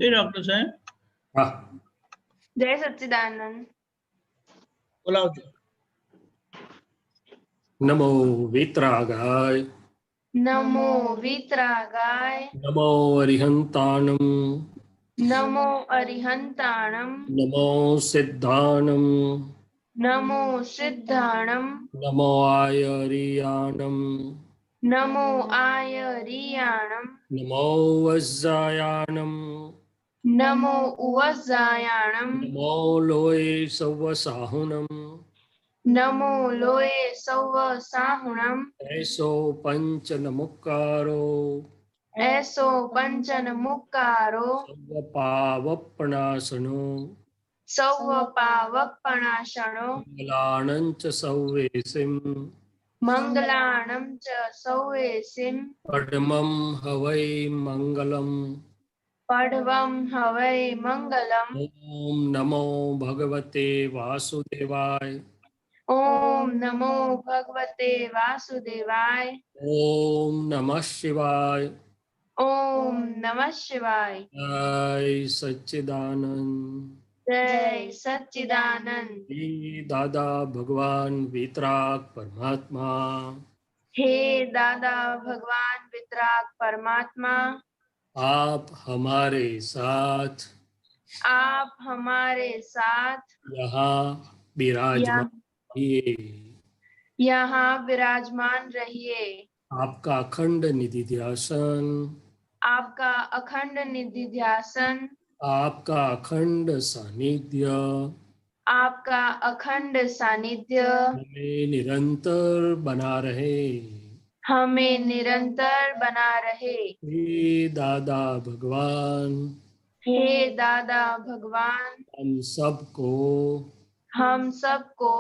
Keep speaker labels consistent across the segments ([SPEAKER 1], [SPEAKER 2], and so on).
[SPEAKER 1] Doctor साहब।
[SPEAKER 2] हाँ,
[SPEAKER 3] जय सच्चिदानंद।
[SPEAKER 1] बोलाओ जी।
[SPEAKER 2] नमो वीतरागाय,
[SPEAKER 3] नमो वीतरागाय,
[SPEAKER 2] नमो अरिहंताणं,
[SPEAKER 3] नमो अरिहंताणं,
[SPEAKER 2] नमो सिद्धाणं,
[SPEAKER 3] नमो सिद्धाणं,
[SPEAKER 2] नमो आयरियाणं,
[SPEAKER 3] नमो आयरियाणं,
[SPEAKER 2] नमो वज्रायाणं,
[SPEAKER 3] नमो उवज्जायाणं,
[SPEAKER 2] नमो लोये सव्वसाहुनं,
[SPEAKER 3] नमो लोये सौव साहुणं,
[SPEAKER 2] ऐसो पंचनमुक्कारो
[SPEAKER 3] ऐसो पंचन मुक्कारो
[SPEAKER 2] सर्वपावपणासनो
[SPEAKER 3] सौव पावपणाशनो
[SPEAKER 2] मलाणञ्च सव्वेसिं
[SPEAKER 3] मंगलाणं च सौवेसिं
[SPEAKER 2] पद्मं हवै मङ्गलम्।
[SPEAKER 3] पढ़वं हवै मंगलम्।
[SPEAKER 2] ॐ नमो भगवते वासुदेवाय,
[SPEAKER 3] ओम नमो भगवते वासुदेवाय।
[SPEAKER 2] ॐ नमः शिवाय।
[SPEAKER 3] ओम नमः शिवाय।
[SPEAKER 2] जय सच्चिदानंद।
[SPEAKER 3] जय सच्चिदानंद।
[SPEAKER 2] हे दादा भगवान वितराग परमात्मा,
[SPEAKER 3] हे दादा भगवान वितराग परमात्मा,
[SPEAKER 2] आप हमारे साथ
[SPEAKER 3] आप हमारे साथ
[SPEAKER 2] यहाँ विराजमान रहिए।
[SPEAKER 3] यहाँ विराजमान रहिए।
[SPEAKER 2] आपका अखंड निधि ध्यासन,
[SPEAKER 3] आपका अखंड निधि ध्यासन,
[SPEAKER 2] आपका अखंड सानिध्य
[SPEAKER 3] आपका अखंड सानिध्य
[SPEAKER 2] हमें निरंतर बना रहे।
[SPEAKER 3] हमें निरंतर बना रहे।
[SPEAKER 2] हे दादा भगवान,
[SPEAKER 3] हे दादा भगवान,
[SPEAKER 2] हम सबको
[SPEAKER 3] हम सबको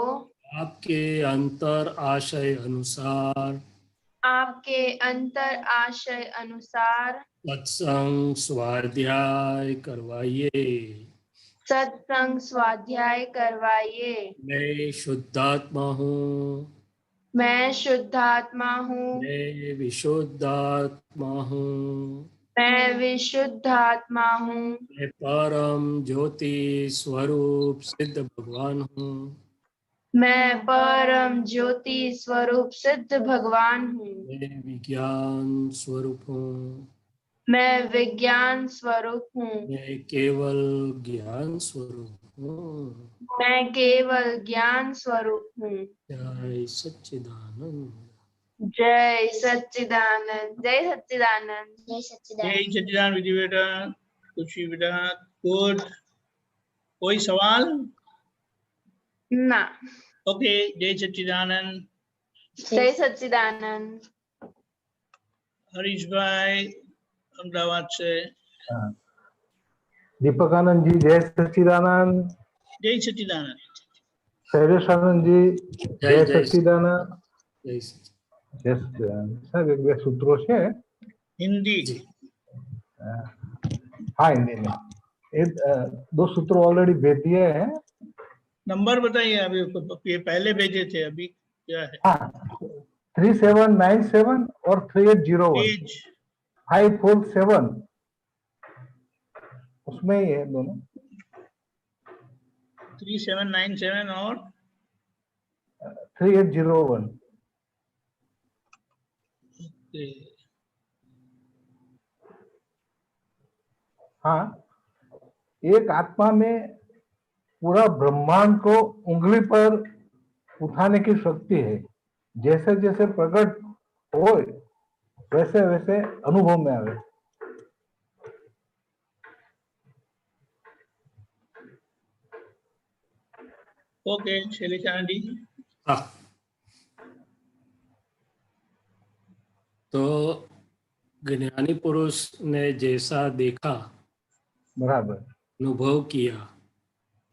[SPEAKER 2] आपके अंतर आशय अनुसार
[SPEAKER 3] आपके अंतर आशय अनुसार
[SPEAKER 2] सत्संग स्वाध्याय करवाइए।
[SPEAKER 3] सत्संग स्वाध्याय करवाइए।
[SPEAKER 2] मैं शुद्धात्मा हूँ,
[SPEAKER 3] मैं शुद्धात्मा हूँ,
[SPEAKER 2] मैं विशुद्धात्मा हूँ,
[SPEAKER 3] मैं विशुद्धात्मा हूँ,
[SPEAKER 2] मैं परम ज्योति स्वरूप सिद्ध भगवान हूँ।
[SPEAKER 3] मैं परम ज्योति स्वरूप सिद्ध भगवान हूँ,
[SPEAKER 2] मैं विज्ञान स्वरूप हूँ,
[SPEAKER 3] मैं विज्ञान स्वरूप हूँ,
[SPEAKER 2] मैं केवल ज्ञान स्वरूप हूँ।
[SPEAKER 3] मैं केवल ज्ञान स्वरूप हूँ।
[SPEAKER 2] जय सच्चिदानंद।
[SPEAKER 3] जय सच्चिदानंद। जय सच्चिदानंद। जय
[SPEAKER 1] जय
[SPEAKER 3] सच्चिदानंद।
[SPEAKER 1] सच्चिदानंद विधि बेटा, खुशी बेटा, गुड। कोई सवाल?
[SPEAKER 3] ना।
[SPEAKER 1] ओके, जय सच्चिदानंद।
[SPEAKER 3] जय सच्चिदानंद।
[SPEAKER 1] हरीश भाई अहमदाबाद से।
[SPEAKER 4] हाँ। दीपक आनंद जी जय सच्चिदानंद।
[SPEAKER 1] जय सच्चिदानंद।
[SPEAKER 4] शैलेश आनंद जी
[SPEAKER 2] जय
[SPEAKER 4] जय सच्चिदानंद।
[SPEAKER 2] जय सच्चिदानंद।
[SPEAKER 4] जय सच्चिदानंद। साहब एक બે સૂત્રો છે
[SPEAKER 1] हिंदी।
[SPEAKER 4] हाँ हिंदी में ये दो सूत्र ऑलरेडी भेज दिए हैं।
[SPEAKER 1] नंबर बताइए, अभी ये पहले भेजे थे, अभी क्या है?
[SPEAKER 4] हाँ 3797 और 3801
[SPEAKER 1] पेज
[SPEAKER 4] 547 उसमें ही है दोनों।
[SPEAKER 1] 3797 और
[SPEAKER 4] 3801। हाँ एक आत्मा में पूरा ब्रह्मांड को उंगली पर उठाने की शक्ति है। जैसे जैसे प्रकट हो वैसे वैसे अनुभव में आवे।
[SPEAKER 1] ओके शैलेश आनंद जी।
[SPEAKER 2] हाँ, तो ज्ञानी पुरुष ने जैसा देखा,
[SPEAKER 4] बराबर
[SPEAKER 2] अनुभव किया,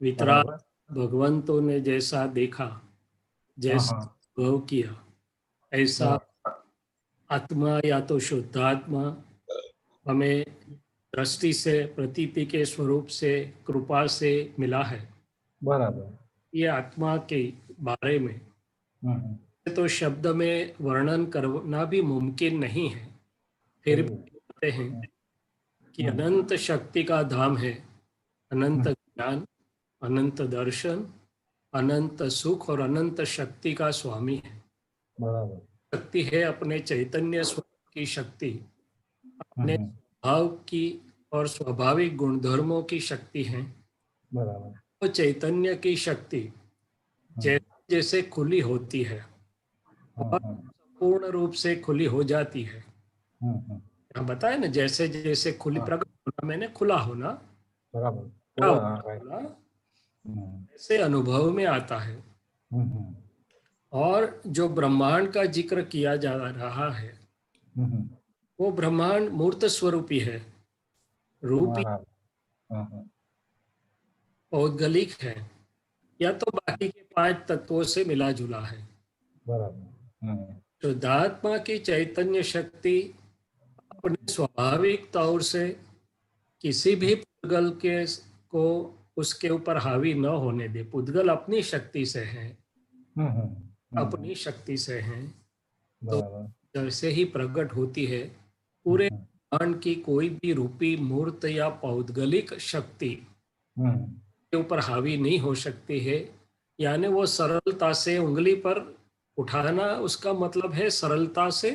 [SPEAKER 2] वितराग भगवंतों ने जैसा देखा, जैसा अनुभव किया, ऐसा आत्मा या तो शुद्धात्मा हमें दृष्टि से प्रतीति के स्वरूप से कृपा से मिला है।
[SPEAKER 4] बराबर
[SPEAKER 2] ये आत्मा के बारे में तो शब्द में वर्णन करना भी मुमकिन नहीं है। फिर भी कहते हैं कि अनंत शक्ति का धाम है, अनंत ज्ञान, अनंत दर्शन, अनंत सुख और अनंत शक्ति का स्वामी है।
[SPEAKER 4] बराबर।
[SPEAKER 2] शक्ति है अपने चैतन्य स्वरूप की शक्ति, अपने स्वभाव की और स्वाभाविक गुणधर्मों की शक्ति है।
[SPEAKER 4] बराबर।
[SPEAKER 2] तो चैतन्य की शक्ति जैसे जैसे खुली होती है और पूर्ण रूप से खुली हो जाती है। यहाँ बताया ना, जैसे जैसे खुली प्रकट होना, मैंने खुला होना,
[SPEAKER 4] बराबर,
[SPEAKER 2] खुला ऐसे अनुभव में आता है। और जो ब्रह्मांड का जिक्र किया जा रहा है वो ब्रह्मांड मूर्त स्वरूपी है, रूपी, पौद्गलिक है, या तो बाकी के 5 तत्वों से मिला जुला है। शुद्धात्मा की चैतन्य शक्ति अपने स्वाभाविक तौर से किसी भी पुद्गल के को उसके ऊपर हावी न होने दे। पुद्गल अपनी शक्ति से है, अपनी शक्ति से है, तो जैसे ही प्रकट होती है पूरे ब्रह्मांड की कोई भी रूपी मूर्त या पौद्गलिक शक्ति के ऊपर हावी नहीं हो सकती है। यानी वो सरलता से उंगली पर उठाना, उसका मतलब है सरलता से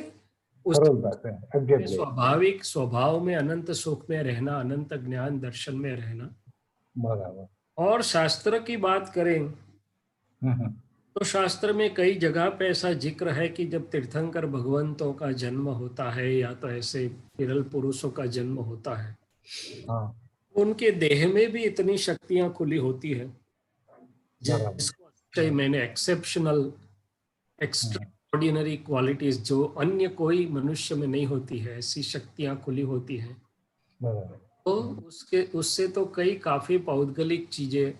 [SPEAKER 2] उस स्वाभाविक स्वभाव में, अनंत सुख में रहना, अनंत ज्ञान दर्शन में रहना। और शास्त्र की बात करें तो शास्त्र में कई जगह पे ऐसा जिक्र है कि जब तीर्थंकर भगवंतों का जन्म होता है या तो ऐसे विरल पुरुषों का जन्म होता है, उनके देह में भी इतनी शक्तियां खुली होती है जिसको मैंने एक्सेप्शनल, एक्स्ट्राऑर्डिनरी क्वालिटीज, जो अन्य कोई मनुष्य में नहीं होती है, ऐसी शक्तियां खुली होती हैं। तो उससे तो कई काफी पौद्गलिक चीजें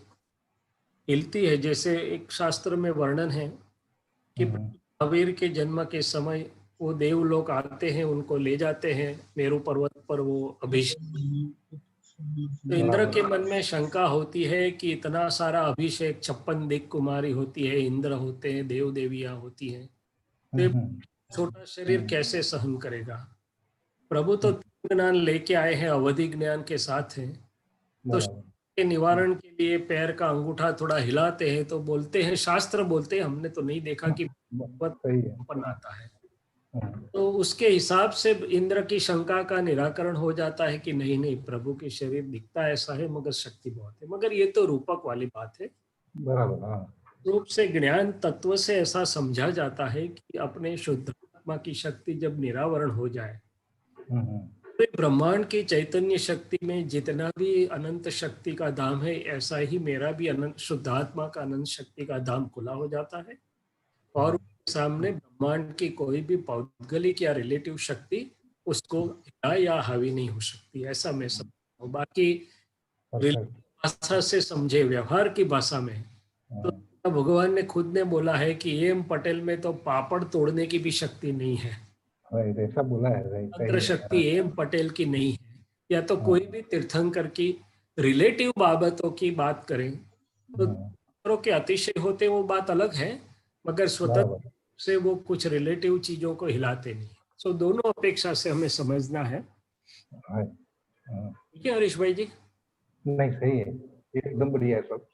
[SPEAKER 2] हिलती है। जैसे एक शास्त्र में वर्णन है कि महावीर के जन्म के समय वो देवलोक आते हैं, उनको ले जाते हैं मेरु पर्वत पर वो अभिषेक। तो इंद्र के मन में शंका होती है कि इतना सारा अभिषेक, 56 दिक् कुमारी होती है, इंद्र होते हैं, देव देवियां होती हैं, तो छोटा शरीर कैसे सहन करेगा। प्रभु तो ज्ञान लेके आए हैं, अवधि ज्ञान के साथ हैं, तो के निवारण के लिए पैर का अंगूठा थोड़ा हिलाते हैं तो बोलते हैं, शास्त्र बोलते हैं, हमने तो नहीं देखा कि आता है। तो उसके हिसाब से इंद्र की शंका का निराकरण हो जाता है कि नहीं नहीं, प्रभु के शरीर दिखता ऐसा है मगर शक्ति बहुत है। मगर ये तो रूपक वाली बात है। बराबर। रूप से ज्ञान तत्व से ऐसा समझा जाता है कि अपने शुद्ध आत्मा की शक्ति जब निरावरण हो जाए तो ब्रह्मांड की चैतन्य शक्ति में जितना भी अनंत शक्ति का धाम है, ऐसा ही मेरा भी अनंत शुद्धात्मा का अनंत शक्ति का धाम खुला हो जाता है और सामने ब्रह्मांड की कोई भी पौद्गलिक या रिलेटिव शक्ति उसको हिला या हावी नहीं हो सकती। ऐसा मैं समझता हूँ। बाकी भाषा से समझे, व्यवहार की भाषा में, तो भगवान ने खुद ने बोला है कि एम पटेल में तो पापड़ तोड़ने की भी शक्ति नहीं है,
[SPEAKER 4] ऐसा बोला है।
[SPEAKER 2] तंत्र शक्ति एम पटेल की नहीं है। या तो कोई भी तीर्थंकर की रिलेटिव बाबतों की बात करें तो के अतिशय होते वो बात अलग है, मगर स्वतंत्र से वो कुछ रिलेटिव चीजों को हिलाते नहीं। सो दोनों अपेक्षा से हमें समझना है। ठीक है हरीश भाई जी?
[SPEAKER 4] नहीं, सही है, एकदम बढ़िया है सब।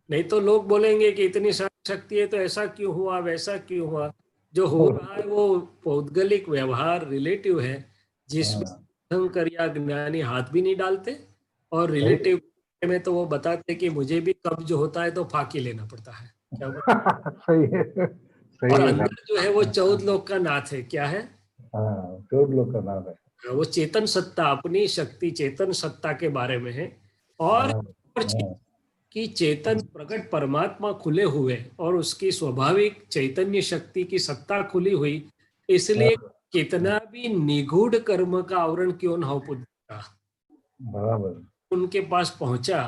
[SPEAKER 2] नहीं तो लोग बोलेंगे कि इतनी सारी शक्ति है तो ऐसा क्यों हुआ, वैसा क्यों हुआ। जो हो रहा है वो पौद्गलिक व्यवहार रिलेटिव है, जिसमें तीर्थंकर या ज्ञानी हाथ भी नहीं डालते, और रिलेटिव में तो वो बताते कि मुझे भी कब्ज होता है तो फाकी लेना पड़ता है। क्या
[SPEAKER 4] सही है, सही
[SPEAKER 2] और
[SPEAKER 4] है।
[SPEAKER 2] अंदर जो है वो 14 लोक का नाथ है। क्या है?
[SPEAKER 4] 14 लोक का नाथ है।
[SPEAKER 2] वो चेतन सत्ता, अपनी शक्ति चेतन सत्ता के बारे में है। और कि चेतन प्रकट परमात्मा खुले हुए और उसकी स्वाभाविक चैतन्य शक्ति की सत्ता खुली हुई, इसलिए कितना भी निगूढ़ कर्म का आवरण क्यों न हो पुद्गल, बराबर उनके पास पहुंचा,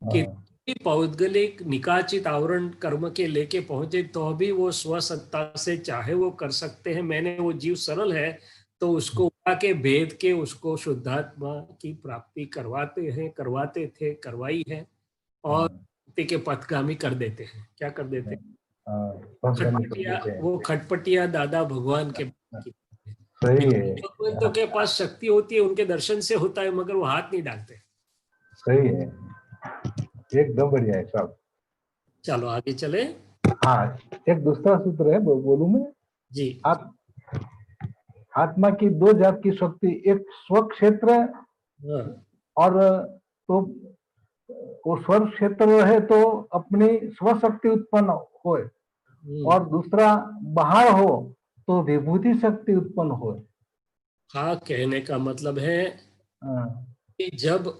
[SPEAKER 2] कि पौद्गलिक निकाचित आवरण कर्म के लेके पहुंचे तो भी वो स्वसत्ता से चाहे वो कर सकते हैं। मैंने वो जीव सरल है तो उसको उठा के भेद के उसको शुद्धात्मा की प्राप्ति करवाते थे, करवाई है, और के पथगामी कर देते हैं। क्या कर देते हैं? खटपटिया, वो खटपटिया दादा भगवान के
[SPEAKER 4] सही है,
[SPEAKER 2] भगवंतों के पास शक्ति होती है, उनके दर्शन से होता है, मगर वो हाथ नहीं डालते।
[SPEAKER 4] सही है, एकदम बढ़िया है साहब।
[SPEAKER 2] चलो आगे चले।
[SPEAKER 4] हाँ, एक दूसरा सूत्र है, बोलूं मैं?
[SPEAKER 2] जी।
[SPEAKER 4] आत्मा की दो जात की शक्ति, एक स्व क्षेत्र
[SPEAKER 2] हाँ।
[SPEAKER 4] और तो वो स्व क्षेत्र है तो अपनी स्व शक्ति उत्पन्न हो, और दूसरा बाहर हो तो विभूति शक्ति उत्पन्न हो।
[SPEAKER 2] हाँ, कहने का मतलब है कि जब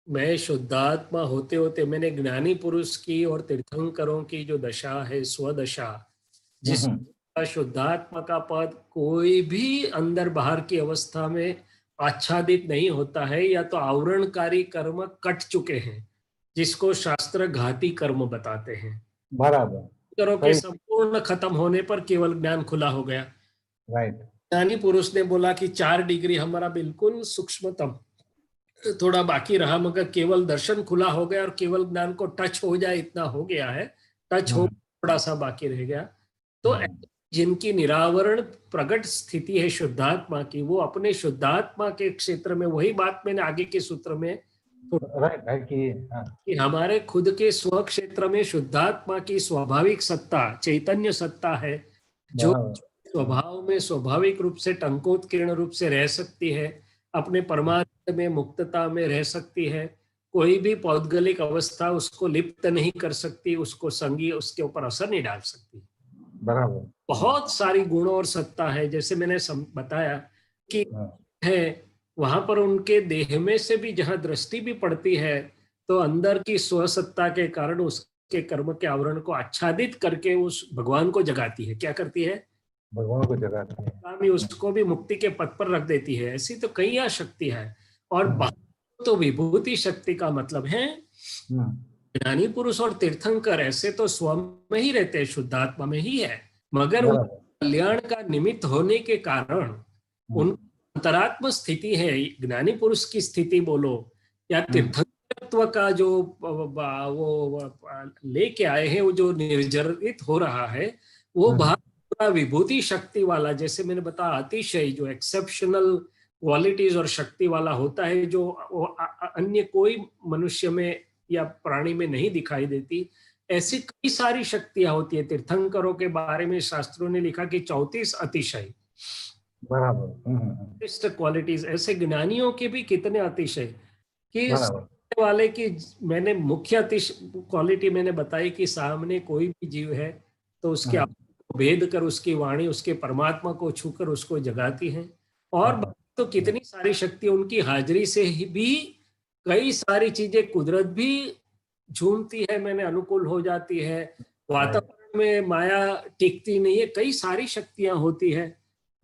[SPEAKER 2] मैं शुद्धात्मा होते होते मैंने ज्ञानी पुरुष की और तीर्थंकरों की जो दशा है, स्वदशा, जिस शुद्धात्मा का पद कोई भी अंदर बाहर की अवस्था में आच्छादित नहीं होता है, या तो आवरणकारी कर्म कट चुके हैं, जिसको शास्त्र घाती कर्म बताते हैं।
[SPEAKER 4] बराबर,
[SPEAKER 2] करो के संपूर्ण खत्म होने पर केवल ज्ञान खुला हो गया।
[SPEAKER 4] राइट।
[SPEAKER 2] ज्ञानी पुरुष ने बोला कि 4 डिग्री हमारा बिल्कुल सूक्ष्मतम थोड़ा बाकी रहा, मगर केवल दर्शन खुला हो गया और केवल ज्ञान को टच हो जाए इतना हो गया है, टच हो थोड़ा सा बाकी रह गया। तो जिनकी निरावरण प्रकट स्थिति है शुद्धात्मा की, वो अपने शुद्धात्मा के क्षेत्र में, वही बात मैंने आगे के सूत्र में कि हमारे खुद के स्व क्षेत्र में शुद्धात्मा की स्वाभाविक सत्ता, चैतन्य सत्ता है, जो स्वभाव में स्वाभाविक रूप से टंकोत्कीर्ण रूप से रह सकती है, अपने परमात्मा में मुक्तता में रह सकती है, कोई भी पौद्गलिक अवस्था उसको लिप्त नहीं कर सकती, उसको संगी उसके ऊपर असर नहीं डाल सकती।
[SPEAKER 4] बराबर,
[SPEAKER 2] बहुत सारी गुणों और सत्ता है, जैसे मैंने बताया कि है वहां पर उनके देह में से भी जहां दृष्टि भी पड़ती है, तो अंदर की स्वसत्ता के कारण उसके कर्म के आवरण को आच्छादित करके उस भगवान को जगाती है। क्या करती है?
[SPEAKER 4] भगवान को जगाती है,
[SPEAKER 2] उसको भी मुक्ति के पथ पर रख देती है। ऐसी तो कई शक्ति है। और तो विभूति शक्ति का मतलब है ज्ञानी पुरुष और तीर्थंकर ऐसे तो स्वयं में ही रहते हैं, शुद्धात्मा में ही है, मगर कल्याण का निमित्त होने के कारण उन अंतरात्म स्थिति है, ज्ञानी पुरुष की स्थिति बोलो या तीर्थंकरत्व का जो वो लेके आए हैं, वो जो निर्जरित हो रहा है, वो पूरा विभूति शक्ति वाला, जैसे मैंने बताया अतिशय जो एक्सेप्शनल क्वालिटीज और शक्ति वाला होता है, जो अन्य कोई मनुष्य में या प्राणी में नहीं दिखाई देती। ऐसी कई सारी शक्तियां होती है। तीर्थंकरों के बारे में शास्त्रों ने लिखा कि 34 अतिशय, बराबर, क्वालिटीज। ऐसे ज्ञानियों के भी कितने अतिशय कि वाले की मैंने मुख्य अतिशय क्वालिटी मैंने बताई कि सामने कोई भी जीव है तो उसके भेद कर उसकी वाणी उसके परमात्मा को छूकर उसको जगाती है। और तो कितनी सारी शक्ति उनकी हाजिरी से ही भी कई सारी चीजें कुदरत भी झूमती है, मैंने अनुकूल हो जाती है, वातावरण में माया टिकती नहीं है, कई सारी शक्तियां होती है,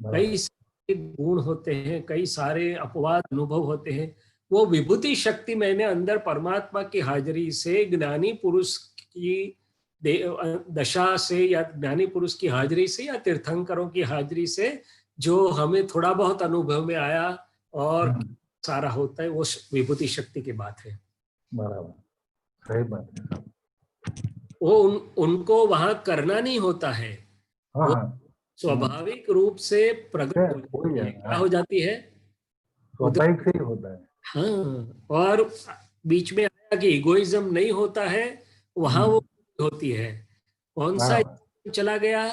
[SPEAKER 2] कई सारे गुण होते हैं, कई सारे अपवाद अनुभव होते हैं। वो विभूति शक्ति मैंने अंदर परमात्मा की हाजिरी से, ज्ञानी पुरुष की दशा से या ज्ञानी पुरुष की हाजिरी से या तीर्थंकरों की हाजिरी से जो हमें थोड़ा बहुत अनुभव में आया और सारा होता है, वो विभूति शक्ति की बात है।
[SPEAKER 4] बराबर, सही बात है।
[SPEAKER 2] वो उनको वहां करना नहीं होता है, स्वाभाविक रूप से प्रकट क्या हो जाती है,
[SPEAKER 4] स्वाभाविक से ही होता है।
[SPEAKER 2] हाँ, और बीच में आया कि इगोइज्म नहीं होता है, वहां वो होती है। कौन सा चला गया?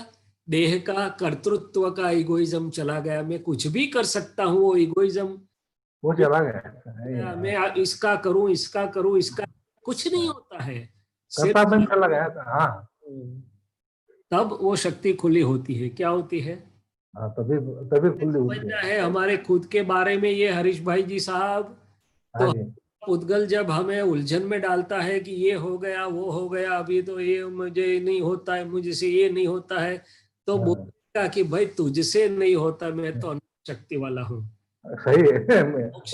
[SPEAKER 2] देह का कर्तृत्व का इगोइज्म चला गया, मैं कुछ भी कर सकता हूँ, वो इगोइज्म
[SPEAKER 4] वो चला गया।
[SPEAKER 2] मैं इसका करूं इसका करूं इसका, कुछ नहीं होता है,
[SPEAKER 4] कर्तापन चला गया था। हाँ,
[SPEAKER 2] तब वो शक्ति खुली होती है। क्या होती है?
[SPEAKER 4] तभी खुली होती
[SPEAKER 2] है। हमारे खुद के बारे में ये हरीश भाई जी साहब, तो उद्गल जब हमें उलझन में डालता है कि ये हो गया वो हो गया, अभी तो ये मुझे नहीं होता है, मुझसे ये नहीं होता है, तो बोलेगा कि भाई तुझसे नहीं होता, मैं तो शक्ति वाला हूँ।
[SPEAKER 4] सही है।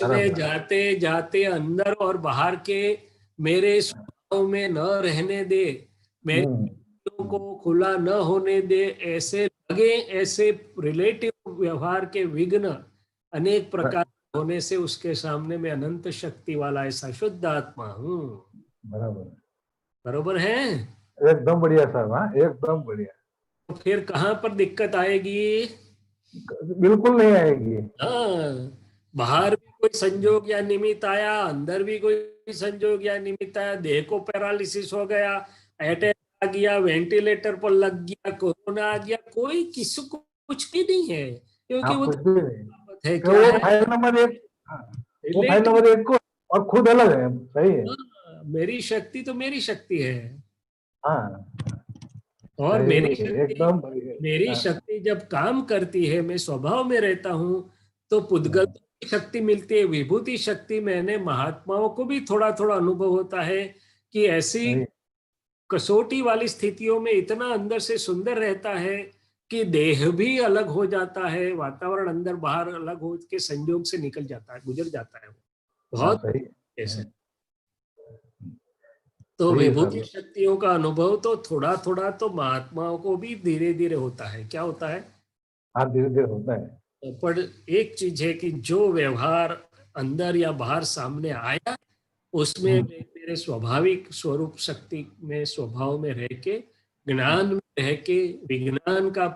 [SPEAKER 2] में जाते जाते अंदर और बाहर के मेरे स्वभाव में न रहने दे, मेरे को खुला न होने दे, ऐसे लगे, ऐसे रिलेटिव व्यवहार के विघ्न अनेक प्रकार होने से उसके सामने में अनंत शक्ति वाला ऐसा शुद्ध आत्मा हूँ।
[SPEAKER 4] बराबर,
[SPEAKER 2] बरोबर है,
[SPEAKER 4] एकदम बढ़िया साहब। हाँ, एकदम बढ़िया।
[SPEAKER 2] तो फिर कहाँ पर दिक्कत आएगी?
[SPEAKER 4] बिल्कुल नहीं आएगी।
[SPEAKER 2] हाँ, बाहर भी कोई संजोग या निमित्त आया, अंदर भी कोई संजोग या निमित्त आया, देह को पैरालिसिस हो गया, अटैक आ गया, वेंटिलेटर पर लग गया, कोरोना आ गया, कोई किसी को कुछ भी नहीं है, क्योंकि
[SPEAKER 4] आप
[SPEAKER 2] वो
[SPEAKER 4] कुछ
[SPEAKER 2] तो
[SPEAKER 4] भी नहीं,
[SPEAKER 2] बात है,
[SPEAKER 4] तो
[SPEAKER 2] क्या
[SPEAKER 4] वो
[SPEAKER 2] है,
[SPEAKER 4] फाइल नंबर 1, वो फाइल
[SPEAKER 2] रिलेटिव।
[SPEAKER 4] नंबर 1 को और खुद अलग है। सही है।
[SPEAKER 2] मेरी शक्ति तो मेरी शक्ति है,
[SPEAKER 4] हाँ,
[SPEAKER 2] और
[SPEAKER 4] सही
[SPEAKER 2] मेरी
[SPEAKER 4] है,
[SPEAKER 2] शक्ति,
[SPEAKER 4] एकदम बढ़िया।
[SPEAKER 2] मेरी
[SPEAKER 4] हाँ,
[SPEAKER 2] शक्ति जब काम करती है, मैं स्वभाव में रहता हूँ, तो पुद्गल
[SPEAKER 4] हाँ,
[SPEAKER 2] की शक्ति मिलती है, विभूति शक्ति। मैंने महात्माओं को भी थोड़ा थोड़ा अनुभव होता है कि ऐसी
[SPEAKER 4] सही।
[SPEAKER 2] कसौटी वाली स्थितियों में इतना अंदर से सुंदर रहता है कि देह भी अलग हो जाता है, वातावरण अंदर बाहर अलग हो के संयोग से निकल जाता है, गुजर जाता है वो,
[SPEAKER 4] हाँ,
[SPEAKER 2] बहुत
[SPEAKER 4] सही
[SPEAKER 2] ऐसे।
[SPEAKER 4] है।
[SPEAKER 2] तो
[SPEAKER 4] सही है
[SPEAKER 2] विभूति
[SPEAKER 4] सर।
[SPEAKER 2] शक्तियों का अनुभव तो थोड़ा थोड़ा तो महात्माओं को भी धीरे धीरे होता है। क्या होता है?
[SPEAKER 4] हाँ, धीरे धीरे होता है।
[SPEAKER 2] पर एक चीज है कि जो व्यवहार अंदर या बाहर सामने आया, उसमें मैं मेरे स्वाभाविक स्वरूप शक्ति में, स्वभाव में रह के, ज्ञान में रह के, विज्ञान का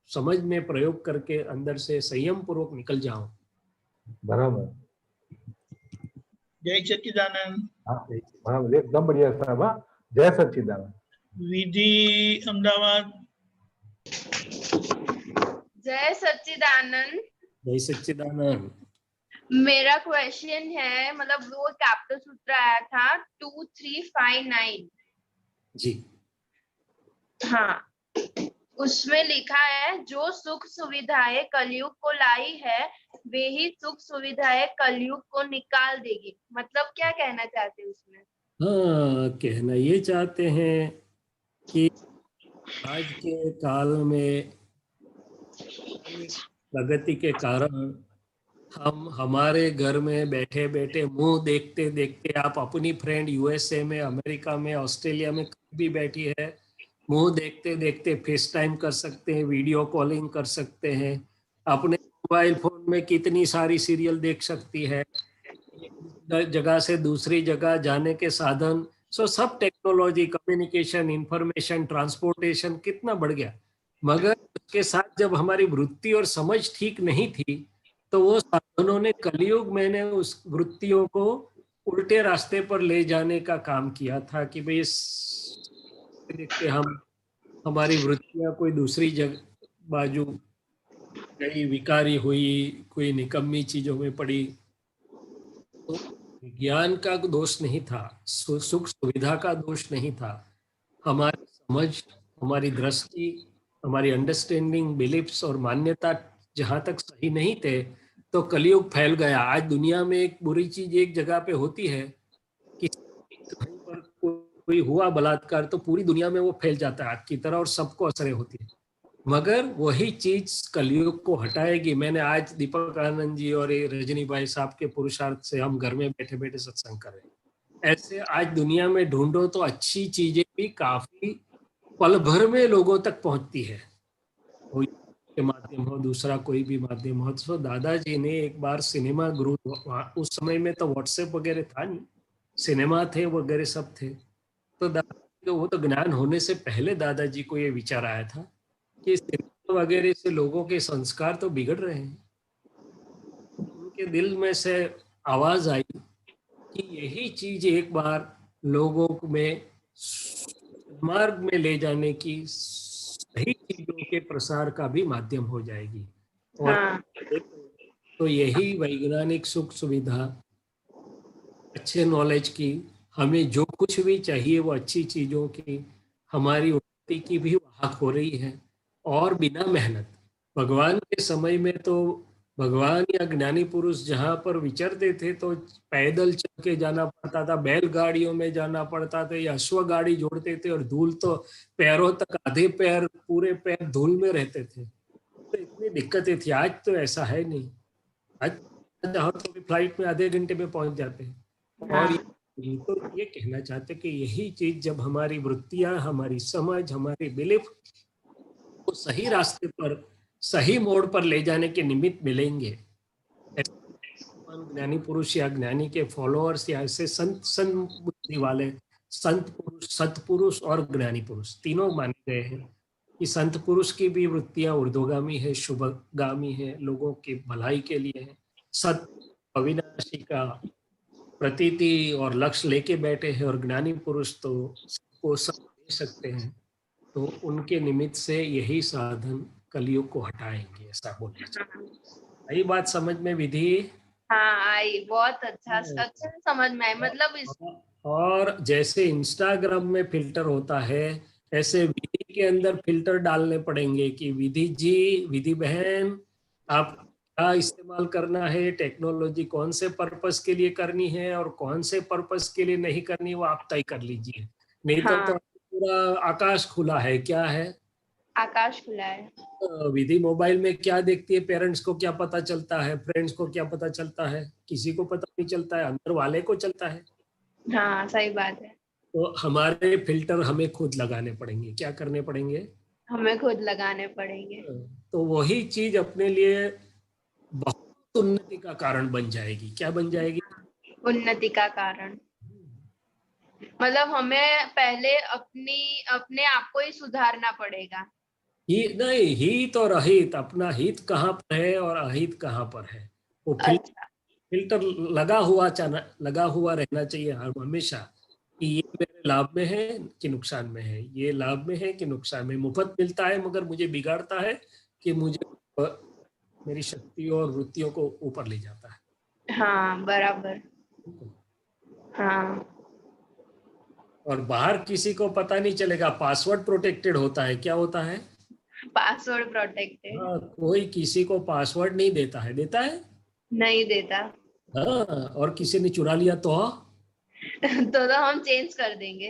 [SPEAKER 2] समझ में प्रयोग करके अंदर से संयम पूर्वक निकल जाऊं।
[SPEAKER 4] बराबर।
[SPEAKER 1] जय सच्चिदानंद।
[SPEAKER 4] हाँ, बराबर, एकदम बढ़िया साहब। हाँ, जय सच्चिदानंद।
[SPEAKER 1] विधि अहमदाबाद।
[SPEAKER 3] जय सच्चिदानंद।
[SPEAKER 2] जय सच्चिदानंद।
[SPEAKER 3] मेरा क्वेश्चन है, मतलब वो कैपिटल सूत्र आया था 2359।
[SPEAKER 2] जी।
[SPEAKER 3] हाँ, उसमें लिखा है जो सुख सुविधाएं कलयुग को लाई है वे ही सुख सुविधाएं कलयुग को निकाल देगी। मतलब क्या कहना चाहते हैं उसमें?
[SPEAKER 2] हाँ, कहना ये चाहते हैं कि आज के काल में प्रगति के कारण हम हमारे घर में बैठे बैठे मुंह देखते देखते, आप अपनी फ्रेंड यूएसए में, अमेरिका में, ऑस्ट्रेलिया में कहीं भी बैठी है, मुंह देखते देखते फेस टाइम कर सकते हैं, वीडियो कॉलिंग कर सकते हैं, अपने मोबाइल फोन में कितनी सारी सीरियल देख सकती है, एक जगह से दूसरी जगह जाने के साधन, सब टेक्नोलॉजी, कम्युनिकेशन, इंफॉर्मेशन, ट्रांसपोर्टेशन कितना बढ़ गया। मगर उसके साथ जब हमारी वृत्ति और समझ ठीक नहीं थी, तो वो साधनों ने कलयुग में उस वृत्तियों को उल्टे रास्ते पर ले जाने का काम किया था कि भाई देखते हम, हमारी वृत्तियां कोई दूसरी जगह बाजू गई, विकारी हुई, कोई निकम्मी चीजों में पड़ी। तो विज्ञान का दोष नहीं था, सुख सुविधा का दोष नहीं था, हमारी समझ, हमारी दृष्टि, हमारी अंडरस्टैंडिंग, बिलीफ्स और मान्यता जहां तक सही नहीं थे, तो कलयुग फैल गया। आज दुनिया में एक बुरी चीज एक जगह पे होती है कि कहीं पर कोई हुआ बलात्कार, तो पूरी दुनिया में वो फैल जाता है आग की तरह और सबको असर होती है। मगर वही चीज कलयुग को हटाएगी। मैंने आज दीपक आनंद जी और रजनी भाई साहब के पुरुषार्थ से हम घर में बैठे बैठे सत्संग कर रहे हैं। ऐसे आज दुनिया में ढूंढो तो अच्छी चीजें भी काफी पल भर में लोगों तक पहुंचती है, कोई के माध्यम हो, दूसरा कोई भी माध्यम हो। तो दादाजी ने एक बार सिनेमा गृह, उस समय में तो व्हाट्सएप वगैरह था नहीं, सिनेमा थे वगैरह सब थे, तो दादाजी, वो तो ज्ञान होने से पहले दादाजी को ये विचार आया था कि सिनेमा वगैरह से लोगों के संस्कार तो बिगड़ रहे हैं। उनके दिल में से आवाज आई कि यही चीज एक बार लोगों में मार्ग में ले जाने की, सही चीजों के प्रसार का भी माध्यम हो जाएगी। और
[SPEAKER 3] हाँ।
[SPEAKER 2] तो यही वैज्ञानिक सुख सुविधा, अच्छे नॉलेज की, हमें जो कुछ भी चाहिए वो अच्छी चीजों की, हमारी उन्नति की भी वाहक हो रही है। और बिना मेहनत, भगवान के समय में तो भगवान या ज्ञानी पुरुष जहाँ पर विचरते थे तो पैदल चल के जाना पड़ता था, बैलगाड़ियों में जाना पड़ता था, या अश्व गाड़ी जोड़ते थे, और धूल तो पैरों तक, आधे पैर, पूरे पैर धूल में रहते थे, तो इतनी दिक्कतें थी। आज तो ऐसा है नहीं, आज जहाँ तो फ्लाइट में आधे घंटे में पहुंच जाते हैं। और तो ये कहना चाहते कि यही चीज जब हमारी वृत्तियां, हमारी समझ, हमारी बिलीफ को सही रास्ते पर, सही मोड़ पर ले जाने के निमित्त मिलेंगे, ज्ञानी पुरुष या ज्ञानी के फॉलोअर्स या ऐसे संत बुद्धि वाले संत पुरुष, सतपुरुष और ज्ञानी पुरुष तीनों माने गए हैं, कि संत पुरुष की भी वृत्तियां ऊर्ध्वगामी है, शुभगामी है, लोगों की भलाई के लिए है। सत्य अविनाशी का प्रतीति और लक्ष्य लेके बैठे हैं, और ज्ञानी पुरुष तो सबको सब दे सकते हैं। तो उनके निमित्त से यही साधन कलयुग को हटाएंगे, ऐसा बोलना चाहिए। यही बात समझ में विधि?
[SPEAKER 3] हाँ आई, बहुत अच्छा, अच्छे से समझ में आई। मतलब इस
[SPEAKER 2] और जैसे इंस्टाग्राम में फिल्टर होता है, ऐसे विधि के अंदर फिल्टर डालने पड़ेंगे कि विधि जी, विधि बहन, आप क्या इस्तेमाल करना है, टेक्नोलॉजी कौन से पर्पस के लिए करनी है और कौन से पर्पस के लिए नहीं करनी, वो आप तय कर लीजिए। नहीं तो
[SPEAKER 3] हाँ,
[SPEAKER 2] पूरा आकाश खुला है। क्या है?
[SPEAKER 3] आकाश खुला है।
[SPEAKER 2] विधि मोबाइल में क्या देखती है, पेरेंट्स को क्या पता चलता है, फ्रेंड्स को क्या पता चलता है, किसी को पता नहीं चलता है, अंदर वाले को चलता है।
[SPEAKER 3] हाँ सही बात है,
[SPEAKER 2] तो हमारे फिल्टर हमें खुद लगाने पड़ेंगे। क्या करने पड़ेंगे?
[SPEAKER 3] हमें खुद लगाने पड़ेंगे।
[SPEAKER 2] तो वही चीज अपने लिए बहुत उन्नति का कारण बन जाएगी। क्या बन जाएगी?
[SPEAKER 3] उन्नति का कारण। मतलब हमें पहले अपने आप को ही सुधारना पड़ेगा।
[SPEAKER 2] ही नहीं, हित और अहित, अपना हित कहाँ पर है और अहित कहाँ पर है, वो
[SPEAKER 3] अच्छा,
[SPEAKER 2] फिल्टर लगा हुआ रहना चाहिए हमेशा, कि ये मेरे लाभ में है कि नुकसान में है, ये लाभ में है कि नुकसान में। मुफ्त मिलता है मगर मुझे बिगाड़ता है कि मुझे मेरी शक्ति और वृत्तियों को ऊपर ले जाता है।
[SPEAKER 3] हाँ बराबर। हाँ
[SPEAKER 2] और बाहर किसी को पता नहीं चलेगा, पासवर्ड प्रोटेक्टेड होता है। क्या होता है?
[SPEAKER 3] Password protected.
[SPEAKER 2] हाँ, कोई किसी को पासवर्ड नहीं देता है। देता है?
[SPEAKER 3] नहीं देता।
[SPEAKER 2] हाँ, और किसी ने चुरा लिया तो
[SPEAKER 3] तो हम चेंज कर देंगे।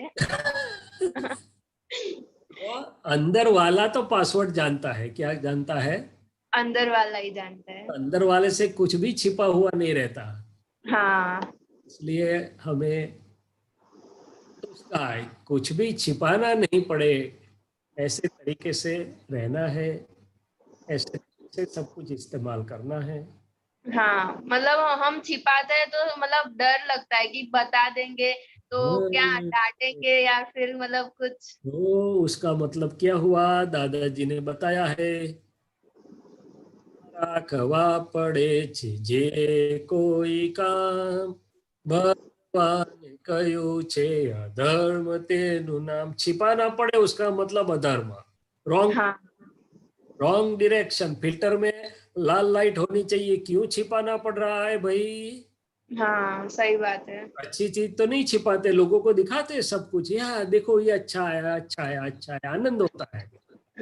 [SPEAKER 2] अंदर वाला तो पासवर्ड जानता है। क्या जानता है?
[SPEAKER 3] अंदर वाला ही जानता है।
[SPEAKER 2] अंदर वाले से कुछ भी छिपा हुआ नहीं रहता।
[SPEAKER 3] हाँ
[SPEAKER 2] इसलिए हमें उसका कुछ भी छिपाना नहीं पड़े, ऐसे तरीके से रहना है, ऐसे से सब कुछ इस्तेमाल करना है।
[SPEAKER 3] हाँ, मतलब हम छिपाते हैं तो मतलब डर लगता है कि बता देंगे तो क्या डांटेंगे या फिर मतलब कुछ।
[SPEAKER 2] तो उसका मतलब क्या हुआ? दादाजी ने बताया है, રાખવા પડે છે જે કોઈ કામ, ભગવાને કહ્યું છે અધર્મ તેનું નામ। छिपाना पड़े उसका मतलब अधर्म,
[SPEAKER 3] हाँ
[SPEAKER 2] रॉन्ग डायरेक्शन। फिल्टर में लाल लाइट होनी चाहिए, क्यों छिपाना पड़ रहा है भाई?
[SPEAKER 3] हाँ सही बात है।
[SPEAKER 2] अच्छी चीज तो नहीं छिपाते, लोगों को दिखाते सब कुछ, यार देखो ये अच्छा आया, अच्छा आया, अच्छा आया, आनंद होता है।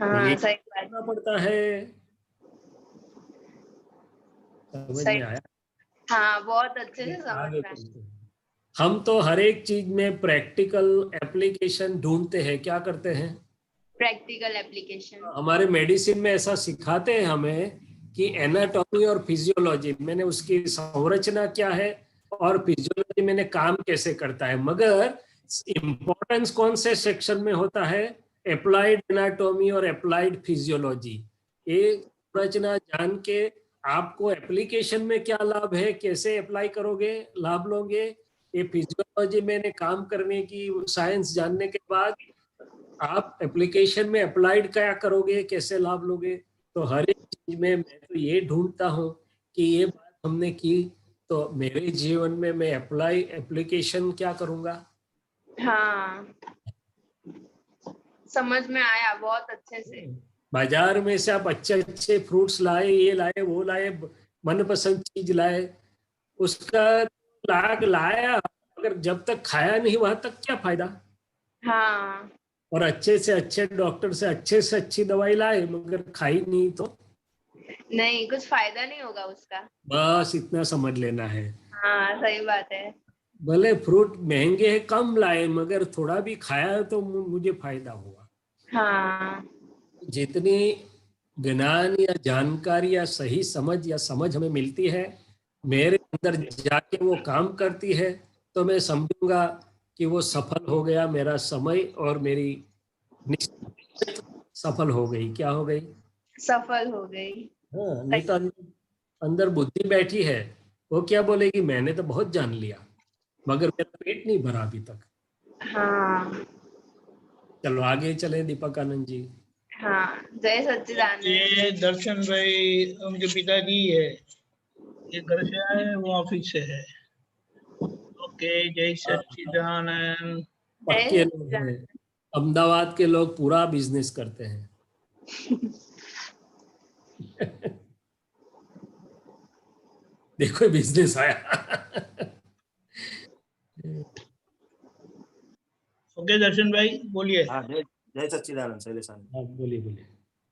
[SPEAKER 3] हाँ
[SPEAKER 2] ये
[SPEAKER 3] सही बात।
[SPEAKER 2] करना पड़ता है। समझ
[SPEAKER 3] सही।
[SPEAKER 2] में आया?
[SPEAKER 3] हाँ बहुत अच्छे से समझ
[SPEAKER 2] आगे
[SPEAKER 3] में आया।
[SPEAKER 2] चलते हैं। हम तो हर एक चीज में प्रैक्टिकल एप्लीकेशन ढूंढते हैं। क्या करते हैं?
[SPEAKER 3] Practical application.
[SPEAKER 2] हमारे मेडिसिन में ऐसा सिखाते हैं हमें कि एनाटॉमी और फिजियोलॉजी, मैंने उसकी संरचना क्या है और फिजियोलॉजी मैंने काम कैसे करता है, मगर इम्पोर्टेंस कौन से सेक्शन में होता है? अप्लाइड एनाटॉमी और अप्लाइड फिजियोलॉजी। ये संरचना जान के आपको एप्लीकेशन में क्या लाभ है, कैसे अप्लाई करोगे, लाभ लोगे, ये फिजियोलॉजी मैंने काम करने की साइंस जानने के बाद आप एप्लीकेशन में अप्लाइड क्या करोगे, कैसे लाभ लोगे। तो हर एक चीज में मैं तो ये ढूंढता हूँ कि ये बात हमने की तो मेरे जीवन में मैं एप्लीकेशन क्या करूंगा।
[SPEAKER 3] हाँ समझ में आया बहुत अच्छे से।
[SPEAKER 2] बाजार में से आप अच्छे अच्छे फ्रूट्स लाए, ये लाए, वो लाए, मनपसंद चीज लाए, उसका लाग लाया, अगर जब तक खाया नहीं वहां तक क्या फायदा?
[SPEAKER 3] हाँ
[SPEAKER 2] और अच्छे से अच्छे डॉक्टर से अच्छी दवाई लाए मगर खाई नहीं तो
[SPEAKER 3] नहीं, कुछ फायदा नहीं होगा उसका।
[SPEAKER 2] बस इतना समझ लेना है।
[SPEAKER 3] हाँ सही बात है।
[SPEAKER 2] भले फ्रूट महंगे हैं, कम लाए, मगर थोड़ा भी खाया तो मुझे फायदा हुआ।
[SPEAKER 3] हाँ
[SPEAKER 2] जितनी ज्ञान या जानकारी या सही समझ या समझ हमें मिलती है, मेरे अंदर जाके वो काम करती है, तो मैं समझूंगा कि वो सफल हो गया, मेरा समय और मेरी निश्चित सफल हो गई। क्या हो गई?
[SPEAKER 3] सफल हो गई।
[SPEAKER 2] हाँ, नहीं तो अंदर बुद्धि बैठी है, वो क्या बोलेगी, मैंने तो बहुत जान लिया मगर मेरा पेट नहीं भरा अभी तक।
[SPEAKER 3] हाँ
[SPEAKER 2] चलो आगे चले दीपक आनंद जी।
[SPEAKER 3] हाँ, जय सच्चिदानंद।
[SPEAKER 1] ये दर्शन भाई उनके पिताजी है, ये घर से आए, वो ऑफिस से है। ओके, जय सच्चिदानंद।
[SPEAKER 2] पक्के लोग हैं। अहमदाबाद के लोग पूरा बिजनेस करते हैं। देखो बिजनेस आया।
[SPEAKER 1] ओके दर्शन भाई बोलिए।
[SPEAKER 5] हाँ, जय जय सच्चिदानंद शैलेश आनंद।
[SPEAKER 2] हाँ, बोलिए बोलिए।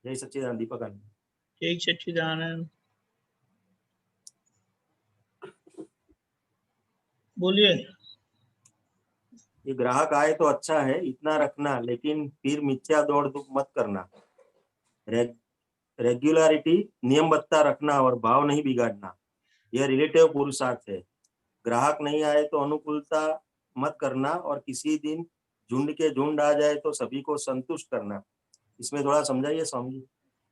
[SPEAKER 5] जय सच्चिदानंद दीपक आनंद।
[SPEAKER 1] जय सच्चिदानंद बोलिए।
[SPEAKER 5] ये ग्राहक आए तो अच्छा है, इतना रखना, लेकिन फिर मिथ्या दौड़ धूप मत करना। रेगुलरिटी, नियमबद्धता रखना और भाव नहीं बिगाड़ना, यह रिलेटिव पुरुषार्थ है। ग्राहक नहीं आए तो अनुकूलता मत करना, और किसी दिन झुंड के झुंड आ जाए तो सभी को संतुष्ट करना। इसमें थोड़ा समझाइए स्वामी जी।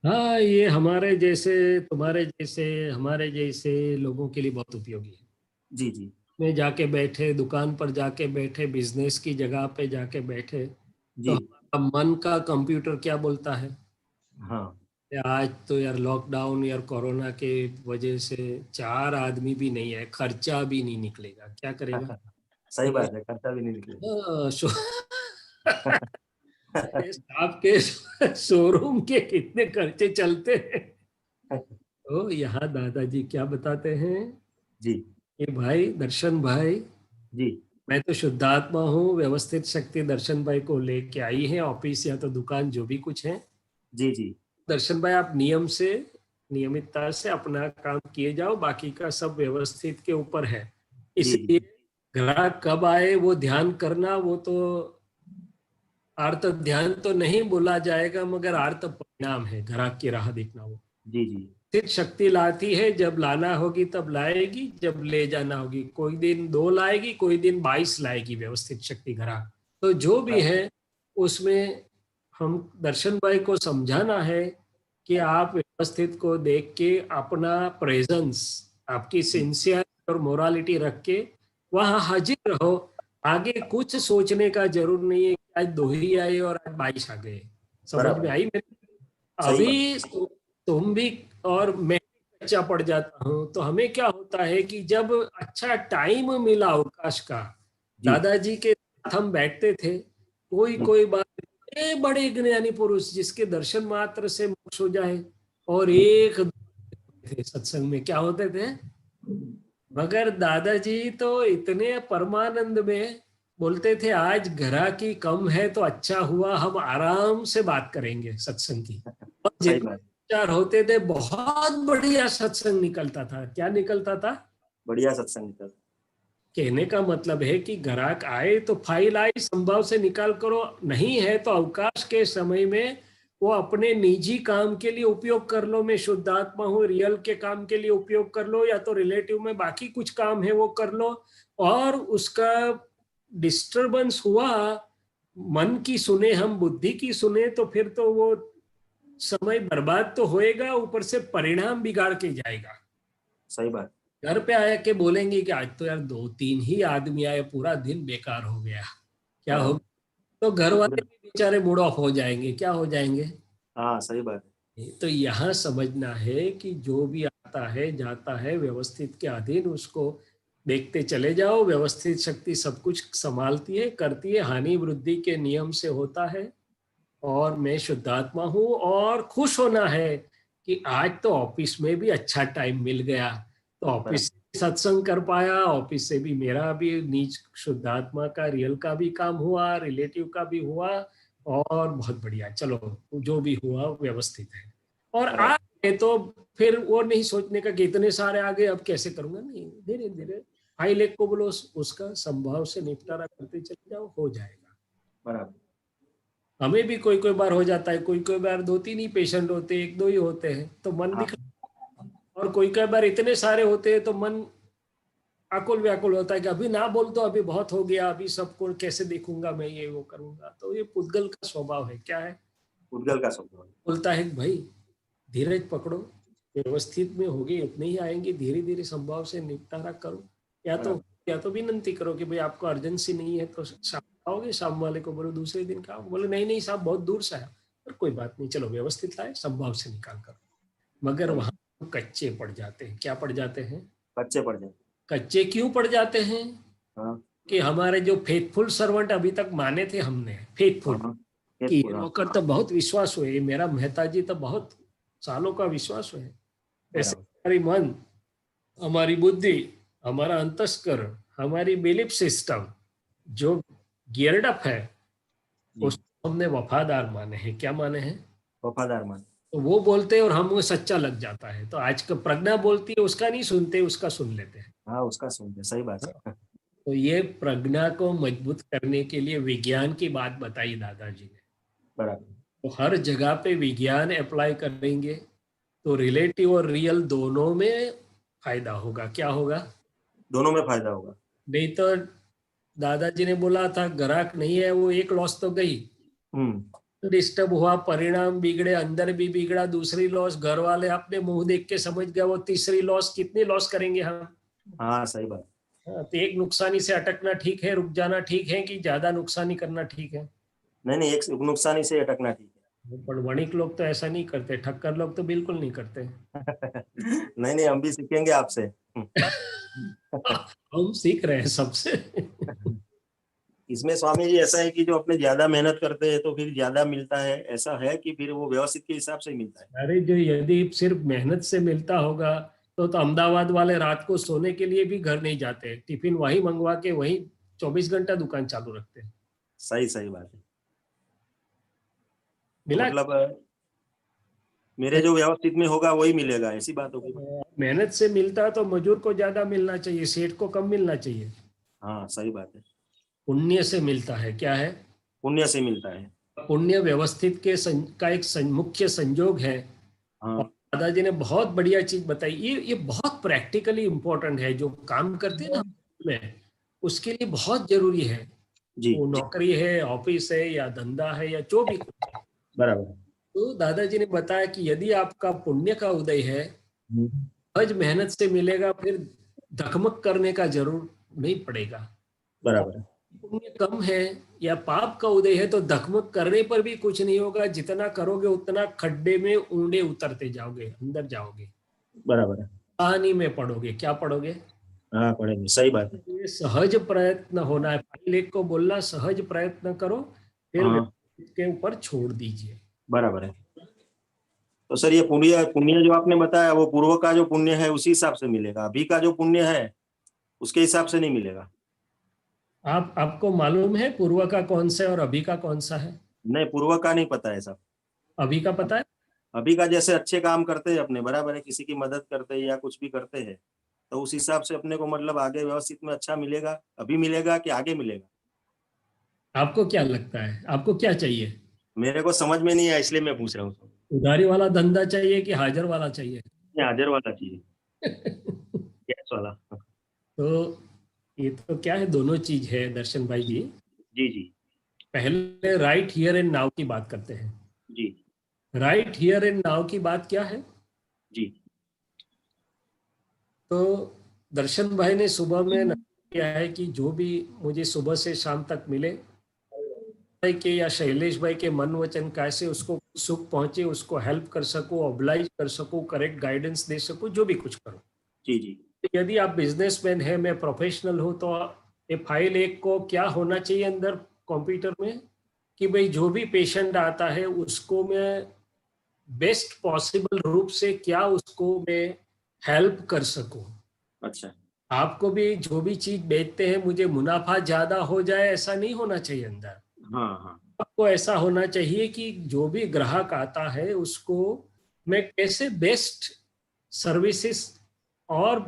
[SPEAKER 2] हाँ, ये हमारे जैसे, तुम्हारे जैसे, हमारे जैसे लोगों के लिए बहुत उपयोगी है।
[SPEAKER 5] जी जी
[SPEAKER 2] में जाके बैठे, दुकान पर जाके बैठे, बिजनेस की जगह पे जाके बैठे, तो
[SPEAKER 5] जी।
[SPEAKER 2] हमारा मन का कंप्यूटर क्या बोलता है?
[SPEAKER 5] हाँ
[SPEAKER 2] आज तो यार लॉकडाउन या कोरोना के वजह से 4 आदमी भी नहीं है, खर्चा भी नहीं निकलेगा, क्या करेगा?
[SPEAKER 5] सही बात है, खर्चा भी नहीं निकलेगा।
[SPEAKER 2] अरे आपके शोरूम के कितने खर्चे चलते हैं। तो यहाँ दादाजी क्या बताते हैं
[SPEAKER 5] जी
[SPEAKER 2] कि भाई दर्शन भाई,
[SPEAKER 5] जी
[SPEAKER 2] मैं तो शुद्धात्मा हूँ, व्यवस्थित शक्ति दर्शन भाई को लेके आई है ऑफिस या तो दुकान जो भी कुछ है।
[SPEAKER 5] जी जी
[SPEAKER 2] दर्शन भाई आप नियमितता से अपना काम किए जाओ, बाकी का सब व्यवस्थित के ऊपर है। इसलिए ग्राहक कब आए वो ध्यान करना, वो तो आर्त ध्यान तो नहीं बोला जाएगा, मगर आर्त परिणाम है ग्राहक की राह देखना। वो
[SPEAKER 5] जी जी
[SPEAKER 2] सिर्फ शक्ति लाती है, जब लाना होगी तब लाएगी, जब ले जाना होगी कोई दिन 2 लाएगी, कोई दिन 22 लाएगी व्यवस्थित शक्ति ग्राहक। तो जो भी है उसमें हम दर्शन भाई को समझाना है कि आप व्यवस्थित को देख के अपना प्रेजेंस, आपकी सिंसियर और मोरालिटी रख के वहां हाजिर रहो। आगे कुछ सोचने का जरूर नहीं है कि आज 2 ही आए और आज 22 आ गए। समझ में आई मेरे?
[SPEAKER 5] सही
[SPEAKER 2] अभी तुम भी और मैं भी बच्चा पड़ जाता हूँ, तो हमें क्या होता है कि जब अच्छा टाइम मिला अवकाश का,
[SPEAKER 5] जी
[SPEAKER 2] दादाजी के साथ हम बैठते थे, कोई बात, बड़े बड़े ज्ञानी पुरुष जिसके दर्शन मात्र से मोक्ष हो जाए, और एक थे सत्संग में क्या होते थे, मगर दादाजी तो इतने परमानंद में बोलते थे आज ग्राहकी कम है तो अच्छा हुआ, हम आराम से बात करेंगे सत्संग की। और
[SPEAKER 5] सही
[SPEAKER 2] जितने
[SPEAKER 5] बात,
[SPEAKER 2] विचार होते थे बहुत बढ़िया सत्संग निकलता था। क्या निकलता था?
[SPEAKER 5] बढ़िया सत्संग निकल।
[SPEAKER 2] कहने का मतलब है कि ग्राहक आए तो फाइल आई, संभव से निकाल करो, नहीं है तो अवकाश के समय में वो अपने निजी काम के लिए उपयोग कर लो, मैं शुद्धात्मा हूँ रियल के काम के लिए उपयोग कर लो, या तो रिलेटिव में बाकी कुछ काम है वो कर लो। और उसका डिस्टरबेंस हुआ, मन की सुने हम, बुद्धि की सुने, तो फिर तो वो समय बर्बाद तो होएगा, ऊपर से परिणाम बिगाड़ के जाएगा।
[SPEAKER 5] सही बात।
[SPEAKER 2] घर पे आया के बोलेंगे कि आज तो यार 2-3 ही आदमी आए, पूरा दिन बेकार हो गया, क्या हो? तो घर वाले भी बेचारे मूड ऑफ हो जाएंगे, क्या हो जाएंगे?
[SPEAKER 5] हाँ सही बात है।
[SPEAKER 2] तो यहाँ समझना है कि जो भी आता है जाता है व्यवस्थित के अधीन, उसको देखते चले जाओ। व्यवस्थित शक्ति सब कुछ संभालती है, करती है, हानि वृद्धि के नियम से होता है। और मैं शुद्धात्मा हूँ, और खुश होना है कि आज तो ऑफिस में भी अच्छा टाइम मिल गया, तो ऑफिस से सत्संग कर पाया, ऑफिस से भी मेरा भी नीच शुद्धात्मा का रियल का भी काम हुआ, रिलेटिव का भी हुआ, और बहुत बढ़िया, चलो जो भी हुआ व्यवस्थित है। और आ गए तो फिर वो नहीं सोचने का कि इतने सारे आ गए अब कैसे करूंगा, नहीं, धीरे धीरे फाइल एक को बोलो, उसका संभाव से निपटारा करते चले जाओ, हो जाएगा।
[SPEAKER 5] बराबर।
[SPEAKER 2] हमें भी कोई बार हो जाता है, कोई बार 2-3 ही पेशेंट होते हैं, 1-2 ही होते हैं तो मन दिख, और कोई बार इतने सारे होते हैं तो मन आकुल व्याकुल होता है कि अभी ना बोल तो अभी बहुत हो गया, अभी सबको कैसे देखूंगा मैं, ये वो करूंगा। तो ये पुद्गल का स्वभाव है। क्या है?
[SPEAKER 5] उद्गल का स्वभाव
[SPEAKER 2] बोलता है भाई धीरज पकड़ो, व्यवस्थित में होगी, उतने ही आएंगे, धीरे धीरे संभाव से निपटारा करो, या तो विनंती करो कि भाई आपको अर्जेंसी नहीं है तो शाम आओगे, शाम वाले को बोलो दूसरे दिन का, बोले नहीं साहब बहुत दूर से आया, पर कोई बात नहीं, चलो व्यवस्थित लाए, संभाव से निकाल कर। मगर वहां कच्चे पड़ जाते हैं। क्या पड़ जाते हैं?
[SPEAKER 5] बच्चे पड़ जाए।
[SPEAKER 2] कच्चे क्यों पड़ जाते हैं?
[SPEAKER 5] हाँ
[SPEAKER 2] कि हमारे जो फेथफुल सर्वेंट अभी तक माने थे हमने, फेथफुल
[SPEAKER 5] हाँ
[SPEAKER 2] कि ये
[SPEAKER 5] पूरा
[SPEAKER 2] नौकर तो बहुत विश्वास हुए, मेरा मेहता जी तो बहुत सालों का विश्वास हुए, ऐसे हमारी मन, हमारी बुद्धि, हमारा अंतस्करण, हमारी बिलीफ सिस्टम जो गियर्ड अप है,
[SPEAKER 5] जी,
[SPEAKER 2] उसको हमने वफादार माने हैं। क्या माने हैं?
[SPEAKER 5] वफादार मान।
[SPEAKER 2] तो वो बोलते हैं और हम वो सच्चा लग जाता है। तो आज का प्रज्ञा बोलती है, उसका नहीं सुनते, उसका सुन लेते हैं।
[SPEAKER 5] हाँ उसका सुनते, सही बात है।
[SPEAKER 2] तो ये प्रज्ञा को मजबूत करने के लिए विज्ञान की बात बताई दादाजी ने।
[SPEAKER 5] बराबर।
[SPEAKER 2] तो हर जगह पे विज्ञान अप्लाई करेंगे तो रिलेटिव और रियल दोनों में फायदा होगा। क्या होगा?
[SPEAKER 5] दोनों में फायदा होगा।
[SPEAKER 2] नहीं तो दादाजी ने बोला था ग्राहक नहीं है, वो एक लॉस तो गई, डिस्टर्ब हुआ, परिणाम बिगड़े, अंदर भी बिगड़ा, दूसरी लॉस, घर वाले अपने मुंह देख के समझ गए, वो तीसरी लॉस, कितनी लॉस करेंगे हम?
[SPEAKER 5] हाँ सही बात।
[SPEAKER 2] हाँ, तो एक नुकसानी से अटकना ठीक है, रुक जाना ठीक है, कि ज्यादा नुकसानी करना ठीक है?
[SPEAKER 5] नहीं, एक नुकसानी से अटकना ठीक
[SPEAKER 2] पर वणिक लोग तो ऐसा नहीं करते, ठक्कर लोग तो बिल्कुल नहीं करते।
[SPEAKER 5] है। नहीं, हम भी सीखेंगे आपसे।
[SPEAKER 2] हम सीख रहे हैं सबसे।
[SPEAKER 5] इसमें स्वामी जी ऐसा है कि जो अपने ज्यादा मेहनत करते हैं तो फिर ज्यादा मिलता है, ऐसा है कि फिर वो व्यवस्थित के हिसाब से मिलता है?
[SPEAKER 2] अरे जो यदि सिर्फ मेहनत से मिलता होगा तो अहमदाबाद वाले रात को सोने के लिए भी घर नहीं जाते, टिफिन वहीं मंगवा के वहीं 24 घंटा दुकान चालू रखते हैं।
[SPEAKER 5] सही बात है।
[SPEAKER 2] मिला?
[SPEAKER 5] मतलब मेरे जो व्यवस्थित में होगा वही मिलेगा, ऐसी बात होगी।
[SPEAKER 2] मेहनत से मिलता तो मजदूर को ज्यादा मिलना चाहिए, सेठ को कम मिलना चाहिए।
[SPEAKER 5] हाँ सही बात है।
[SPEAKER 2] पुण्य से मिलता है। क्या है?
[SPEAKER 5] पुण्य से मिलता है।
[SPEAKER 2] पुण्य व्यवस्थित के का एक मुख्य संयोग है।
[SPEAKER 5] हाँ
[SPEAKER 2] दादाजी ने बहुत बढ़िया चीज बताई। ये बहुत प्रैक्टिकली इंपॉर्टेंट है, जो काम करते हैं ना में, उसके लिए बहुत जरूरी है।
[SPEAKER 5] जी
[SPEAKER 2] वो नौकरी है, ऑफिस है, या धंधा है, या जो भी कुछ है।
[SPEAKER 5] बराबर।
[SPEAKER 2] तो दादाजी ने बताया कि यदि आपका पुण्य का उदय है, सहज मेहनत से मिलेगा, फिर धकमक करने का जरूर नहीं पड़ेगा।
[SPEAKER 5] बराबर।
[SPEAKER 2] पुण्य कम है या पाप का उदय है तो धकमक करने पर भी कुछ नहीं होगा, जितना करोगे उतना खड्डे में ऊंडे उतरते जाओगे, अंदर जाओगे,
[SPEAKER 5] बराबर।
[SPEAKER 2] कहानी में पढ़ोगे। क्या पढ़ोगे?
[SPEAKER 5] हाँ पढ़ेंगे, सही बात है।
[SPEAKER 2] ये सहज प्रयत्न होना है। फाइल एक को बोलना सहज प्रयत्न करो, फिर
[SPEAKER 5] हाँ
[SPEAKER 2] के ऊपर छोड़ दीजिए।
[SPEAKER 5] बराबर है। तो सर ये पुण्य पुण्य जो आपने बताया वो पूर्व का जो पुण्य है उसी हिसाब से मिलेगा, अभी का जो पुण्य है उसके हिसाब से नहीं मिलेगा?
[SPEAKER 2] आपको मालूम है पूर्व का कौन सा है और अभी का कौन सा है?
[SPEAKER 5] नहीं, पूर्व का नहीं पता है सब।
[SPEAKER 2] अभी का पता है?
[SPEAKER 5] अभी का जैसे अच्छे काम करते हैं अपने, बराबर है, किसी की मदद करते हैं या कुछ भी करते हैं, तो उस हिसाब से अपने को मतलब आगे व्यवस्थित में अच्छा मिलेगा, अभी मिलेगा कि आगे मिलेगा?
[SPEAKER 2] आपको क्या लगता है? आपको क्या चाहिए?
[SPEAKER 5] मेरे को समझ में नहीं आया, इसलिए मैं पूछ रहा हूँ।
[SPEAKER 2] उधारी वाला धंधा चाहिए कि हाजिर वाला चाहिए?
[SPEAKER 5] हाजिर वाला चाहिए, कैश वाला।
[SPEAKER 2] तो ये तो क्या है, दोनों चीज है दर्शन भाई जी।
[SPEAKER 5] जी जी
[SPEAKER 2] पहले राइट हियर एंड नाउ की बात करते हैं।
[SPEAKER 5] जी
[SPEAKER 2] राइट हियर एंड नाउ की बात क्या है?
[SPEAKER 5] जी
[SPEAKER 2] तो दर्शन भाई ने सुबह में किया है कि जो भी मुझे सुबह से शाम तक मिले, भाई के या शैलेश भाई के मन वचन कैसे उसको सुख पहुंचे, उसको हेल्प कर सकूं, ऑब्लाइज कर सकूं, करेक्ट गाइडेंस दे सकूं, जो भी कुछ करूं।
[SPEAKER 5] जी जी
[SPEAKER 2] यदि आप बिजनेसमैन है, मैं प्रोफेशनल हूं, तो ये फाइल एक को क्या होना चाहिए अंदर कंप्यूटर में कि भाई जो भी पेशेंट आता है उसको मैं बेस्ट पॉसिबल रूप से क्या उसको मैं हेल्प कर सकूं।
[SPEAKER 5] अच्छा।
[SPEAKER 2] आपको भी जो भी चीज बेचते हैं मुझे मुनाफा ज्यादा हो जाए, ऐसा नहीं होना चाहिए अंदर।
[SPEAKER 5] हाँ हाँ
[SPEAKER 2] आपको ऐसा होना चाहिए कि जो भी ग्राहक आता है उसको मैं कैसे बेस्ट सर्विसेज और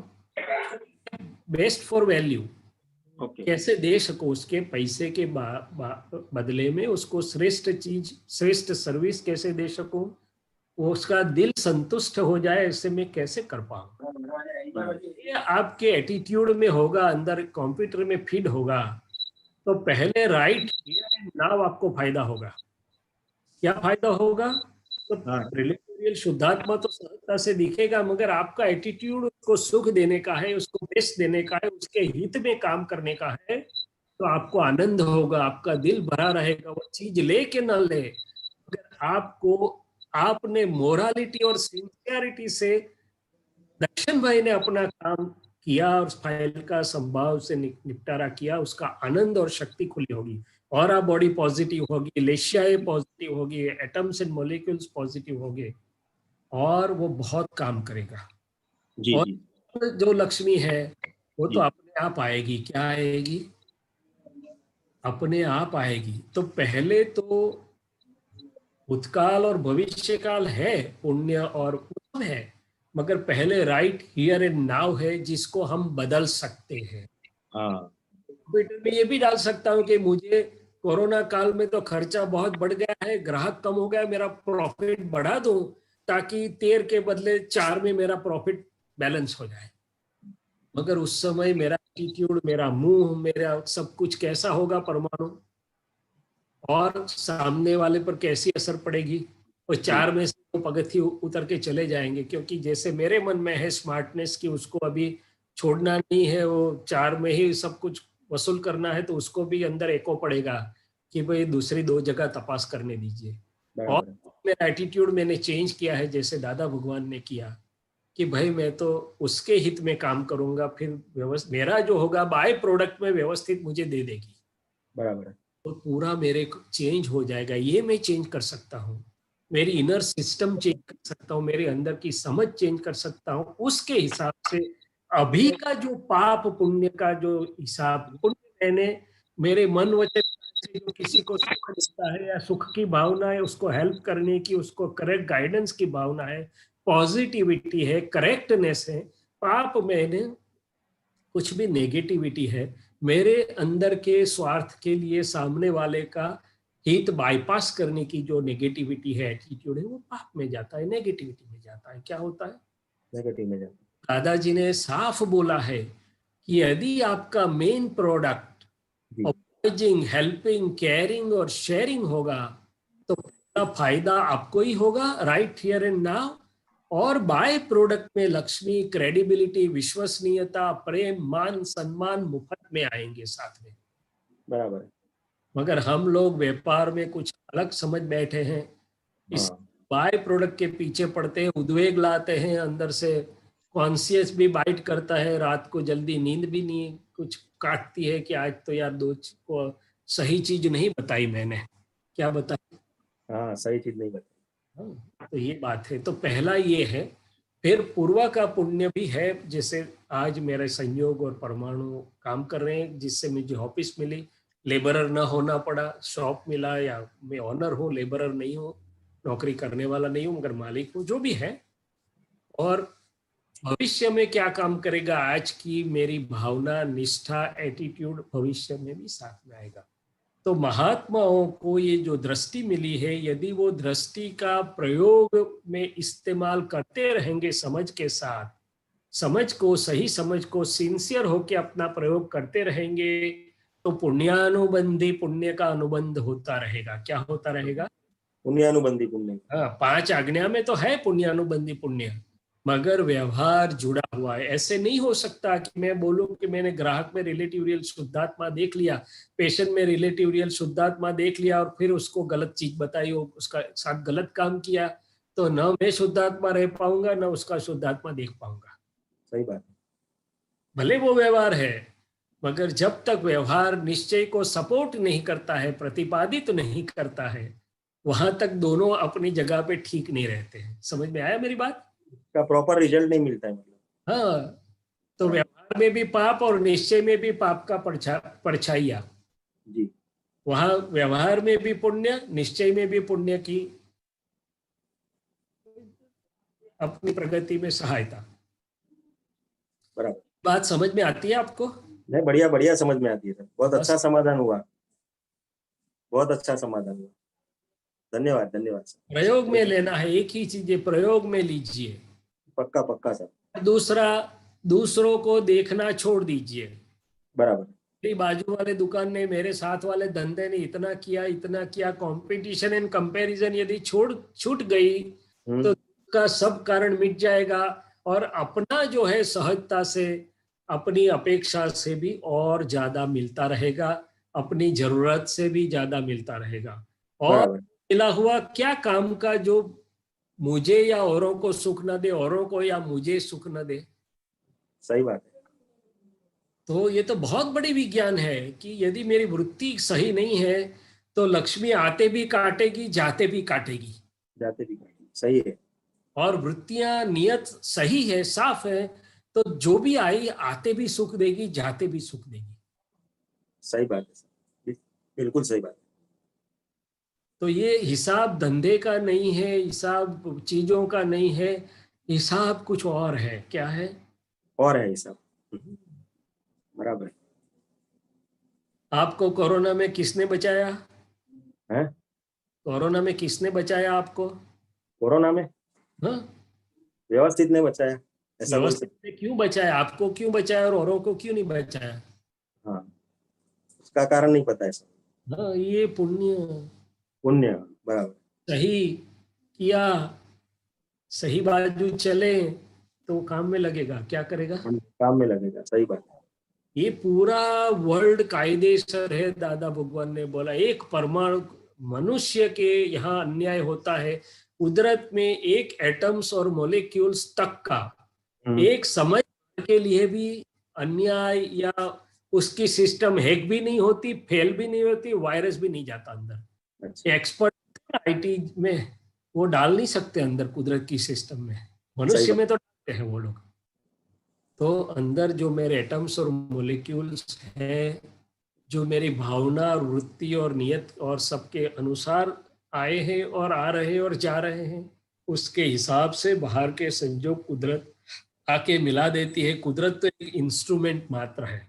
[SPEAKER 2] बेस्ट फॉर वैल्यू
[SPEAKER 5] ओके।
[SPEAKER 2] कैसे दे सकूं, उसके पैसे के बदले में उसको श्रेष्ठ चीज, श्रेष्ठ सर्विस कैसे दे सकूं, उसका दिल संतुष्ट हो जाए, ऐसे में कैसे कर पाऊं। ये आपके एटीट्यूड में होगा, अंदर कंप्यूटर में फीड होगा। तो पहले राइट हियर एंड नाउ आपको फायदा होगा। क्या फायदा होगा? तो
[SPEAKER 5] हाँ
[SPEAKER 2] रियल शुद्धात्मा तो सहजता से दिखेगा, मगर आपका एटीट्यूड उसको सुख देने का है, उसको बेस्ट देने का है, उसके हित में काम करने का है, तो आपको आनंद होगा, आपका दिल भरा रहेगा। वो चीज ले के न ले, अगर आपने मोरालिटी और सिंसियरिटी से दर्शन भाई ने अपना काम किया और फाइल का संभाव से निपटारा किया, उसका आनंद और शक्ति खुली होगी, और बॉडी पॉजिटिव होगी, लेशियाएं पॉजिटिव होगी, एटम्स एंड मॉलिक्यूल्स पॉजिटिव होंगे, और वो बहुत काम करेगा।
[SPEAKER 5] जी
[SPEAKER 2] और
[SPEAKER 5] जी
[SPEAKER 2] जो लक्ष्मी है वो
[SPEAKER 5] जी।
[SPEAKER 2] तो अपने आप आएगी। क्या आएगी? अपने आप आएगी। तो पहले तो भूतकाल और भविष्य काल है, पुण्य और उत्तम है, मगर पहले राइट हियर एंड नाउ है, जिसको हम बदल सकते हैं।
[SPEAKER 5] हाँ
[SPEAKER 2] कंप्यूटर में ये भी डाल सकता हूँ कि मुझे कोरोना काल में तो खर्चा बहुत बढ़ गया है, ग्राहक कम हो गया, मेरा प्रॉफिट बढ़ा दूं ताकि 13 के बदले 4 में मेरा प्रॉफिट बैलेंस हो जाए। मगर उस समय मेरा एटीट्यूड, मेरा मुंह, मेरा सब कुछ कैसा होगा परमाणु, और सामने वाले पर कैसी असर पड़ेगी। और 4 में से वो पगथी उतर के चले जाएंगे, क्योंकि जैसे मेरे मन में है स्मार्टनेस की, उसको अभी छोड़ना नहीं है, वो 4 में ही सब कुछ वसूल करना है, तो उसको भी अंदर एको पड़ेगा कि भाई दूसरी 2 जगह तपास करने दीजिए। और मेरा एटीट्यूड मैंने चेंज किया है, जैसे दादा भगवान ने किया कि भाई मैं तो उसके हित में काम करूंगा, फिर मेरा जो होगा बाय प्रोडक्ट में व्यवस्थित मुझे दे देगी।
[SPEAKER 5] बराबर है।
[SPEAKER 2] तो पूरा मेरे को चेंज हो जाएगा। ये मैं चेंज कर सकता हूँ, मेरी इनर सिस्टम चेंज कर सकता हूँ, मेरे अंदर की समझ चेंज कर सकता हूँ। उसके हिसाब से अभी का जो पाप पुण्य का जो हिसाब, पुण्य मैंने मेरे मन वचन से जो किसी को सुख देता है या सुख की भावना है, उसको हेल्प करने की, उसको करेक्ट गाइडेंस की भावना है, पॉजिटिविटी है, करेक्टनेस है। पाप मैंने कुछ भी नेगेटिविटी है, मेरे अंदर के स्वार्थ के लिए सामने वाले का हित बाईपास करने की जो नेगेटिविटी है, एटीट्यूड है, वो पाप में जाता है, नेगेटिविटी में जाता है। क्या होता है?
[SPEAKER 5] नेगेटिव में जाता
[SPEAKER 2] दादाजी ने साफ बोला है कि यदि आपका मेन प्रोडक्ट
[SPEAKER 5] जी।
[SPEAKER 2] ऑब्लिजिंग, हेल्पिंग, केयरिंग और शेयरिंग होगा, तो पूरा फायदा आपको ही होगा, राइट हियर एंड नाउ। और बाय प्रोडक्ट में लक्ष्मी, क्रेडिबिलिटी, विश्वसनीयता, प्रेम, मान, सम्मान मुफ्त में आएंगे साथ में।
[SPEAKER 5] बराबर है।
[SPEAKER 2] मगर हम लोग व्यापार में कुछ अलग समझ बैठे हैं, इस बाय प्रोडक्ट के पीछे पड़ते हैं, उद्वेग लाते हैं अंदर से, कॉन्शियस भी बाइट करता है, रात को जल्दी नींद भी नहीं कुछ काटती है कि आज तो यार दो को सही चीज नहीं बताई मैंने। क्या बताई?
[SPEAKER 5] हाँ, सही चीज नहीं बताई।
[SPEAKER 2] तो ये बात है। तो पहला ये है। फिर पूर्वा का पुण्य भी है, जैसे आज मेरे संयोग और परमाणु काम कर रहे हैं, जिससे मुझे ऑफिस मिली, लेबरर ना होना पड़ा, शॉप मिला, या मैं ऑनर हूँ, लेबरर नहीं हूँ, नौकरी करने वाला नहीं हूँ, मगर मालिक हूँ, जो भी है। और भविष्य में क्या काम करेगा, आज की मेरी भावना, निष्ठा, एटीट्यूड भविष्य में भी साथ में आएगा। तो महात्माओं को ये जो दृष्टि मिली है, यदि वो दृष्टि का प्रयोग में इस्तेमाल करते रहेंगे समझ के साथ, समझ को, सही समझ को सिंसियर होके अपना प्रयोग करते रहेंगे, तो पुण्यानुबंधी पुण्य का अनुबंध होता रहेगा। क्या होता रहेगा?
[SPEAKER 5] पुण्यानुबंधी पुण्य।
[SPEAKER 2] हाँ, 5 आज्ञा में तो है पुण्यानुबंधी पुण्य, मगर व्यवहार जुड़ा हुआ है। ऐसे नहीं हो सकता कि मैं बोलूं कि मैंने ग्राहक में रिलेटिव रियल शुद्धात्मा देख लिया, पेशेंट में रिलेटिव रियल शुद्धात्मा देख लिया, और फिर उसको गलत चीज बताई, उसका साथ गलत काम किया, तो न मैं शुद्धात्मा रह पाऊंगा, न उसका शुद्धात्मा देख पाऊंगा।
[SPEAKER 5] सही बात है।
[SPEAKER 2] भले वो व्यवहार है, मगर जब तक व्यवहार निश्चय को सपोर्ट नहीं करता है, प्रतिपादित नहीं करता है, वहां तक दोनों अपनी जगह पे ठीक नहीं रहते हैं। समझ में आया मेरी बात?
[SPEAKER 5] का प्रॉपर रिजल्ट नहीं मिलता है मतलब।
[SPEAKER 2] हाँ, तो व्यवहार में भी पाप और निश्चय में भी पाप का परछाइया
[SPEAKER 5] जी।
[SPEAKER 2] वहां व्यवहार में भी पुण्य, निश्चय में भी पुण्य की अपनी प्रगति में सहायता।
[SPEAKER 5] बराबर।
[SPEAKER 2] बात समझ में आती है आपको?
[SPEAKER 5] नहीं, बढ़िया बढ़िया समझ में आती है सर। बहुत अच्छा
[SPEAKER 2] बस।
[SPEAKER 5] समाधान हुआ, बहुत अच्छा समाधान हुआ। धन्यवाद धन्यवाद सर।
[SPEAKER 2] प्रयोग में लेना है, एक ही चीज प्रयोग में लीजिए।
[SPEAKER 5] पक्का पक्का सर।
[SPEAKER 2] दूसरा, दूसरों को देखना छोड़ दीजिए।
[SPEAKER 5] बराबर।
[SPEAKER 2] मेरी बाजू वाले दुकान ने, मेरे साथ वाले धंधे ने इतना किया, कंपटीशन एंड कंपैरिजन यदि छूट गई तो का सब कारण मिट जाएगा, और अपना जो है सहजता से, अपनी अपेक्षा से भी और ज्यादा मिलता रहेगा, अपनी जरूरत से भी ज्यादा मिलता रहेगा। और मिला हुआ क्या काम का जो मुझे या औरों को सुख न दे, औरों को या मुझे सुख न दे।
[SPEAKER 5] सही बात है।
[SPEAKER 2] तो ये तो बहुत बड़ी विज्ञान है कि यदि मेरी वृत्ति सही नहीं है तो लक्ष्मी आते भी काटेगी, जाते भी काटेगी।
[SPEAKER 5] जाते भी सही है।
[SPEAKER 2] और वृत्तियां नियत सही है, साफ है, तो जो भी आई आते भी सुख देगी, जाते भी सुख देगी।
[SPEAKER 5] सही बात है, बिल्कुल सही बात है।
[SPEAKER 2] तो ये हिसाब धंधे का नहीं है, हिसाब चीजों का नहीं है, हिसाब कुछ और है। क्या है?
[SPEAKER 5] और है हिसाब, बराबर
[SPEAKER 2] आपको कोरोना में किसने बचाया?
[SPEAKER 5] है।
[SPEAKER 2] कोरोना में किसने बचाया आपको?
[SPEAKER 5] कोरोना में
[SPEAKER 2] हाँ,
[SPEAKER 5] व्यवस्थित ने बचाया, ऐसा बोल
[SPEAKER 2] व्यवस्थित
[SPEAKER 5] सकते।
[SPEAKER 2] ने क्यों बचाया? आपको क्यों बचाया और औरों को क्यों नहीं बचाया?
[SPEAKER 5] हाँ, उसका कारण नहीं पता है सब।
[SPEAKER 2] हाँ, ये पुण्य।
[SPEAKER 5] पुण्य, बराबर।
[SPEAKER 2] सही किया, सही बाजू चले तो काम में लगेगा। क्या करेगा?
[SPEAKER 5] काम में लगेगा, सही बात है।
[SPEAKER 2] ये पूरा वर्ल्ड कायदेसर है। दादा भगवान ने बोला एक परमाणु मनुष्य के यहाँ अन्याय होता है, कुदरत में एक एटम्स और मोलिक्यूल्स तक का एक समय के लिए भी अन्याय या उसकी सिस्टम हैक भी नहीं होती, फेल भी नहीं होती, वायरस भी नहीं जाता अंदर।
[SPEAKER 5] अच्छा,
[SPEAKER 2] एक्सपर्ट आईटी में वो डाल नहीं सकते अंदर कुदरत की सिस्टम में, मनुष्य में तो डालते हैं वो लोग। तो अंदर जो मेरे एटम्स और मोलिक्यूल्स हैं, जो मेरी भावना और वृत्ति और नियत और सबके अनुसार आए हैं और आ रहे हैं और जा रहे हैं, उसके हिसाब से बाहर के संजोग कुदरत आके मिला देती है। कुदरत तो एक इंस्ट्रूमेंट मात्र है,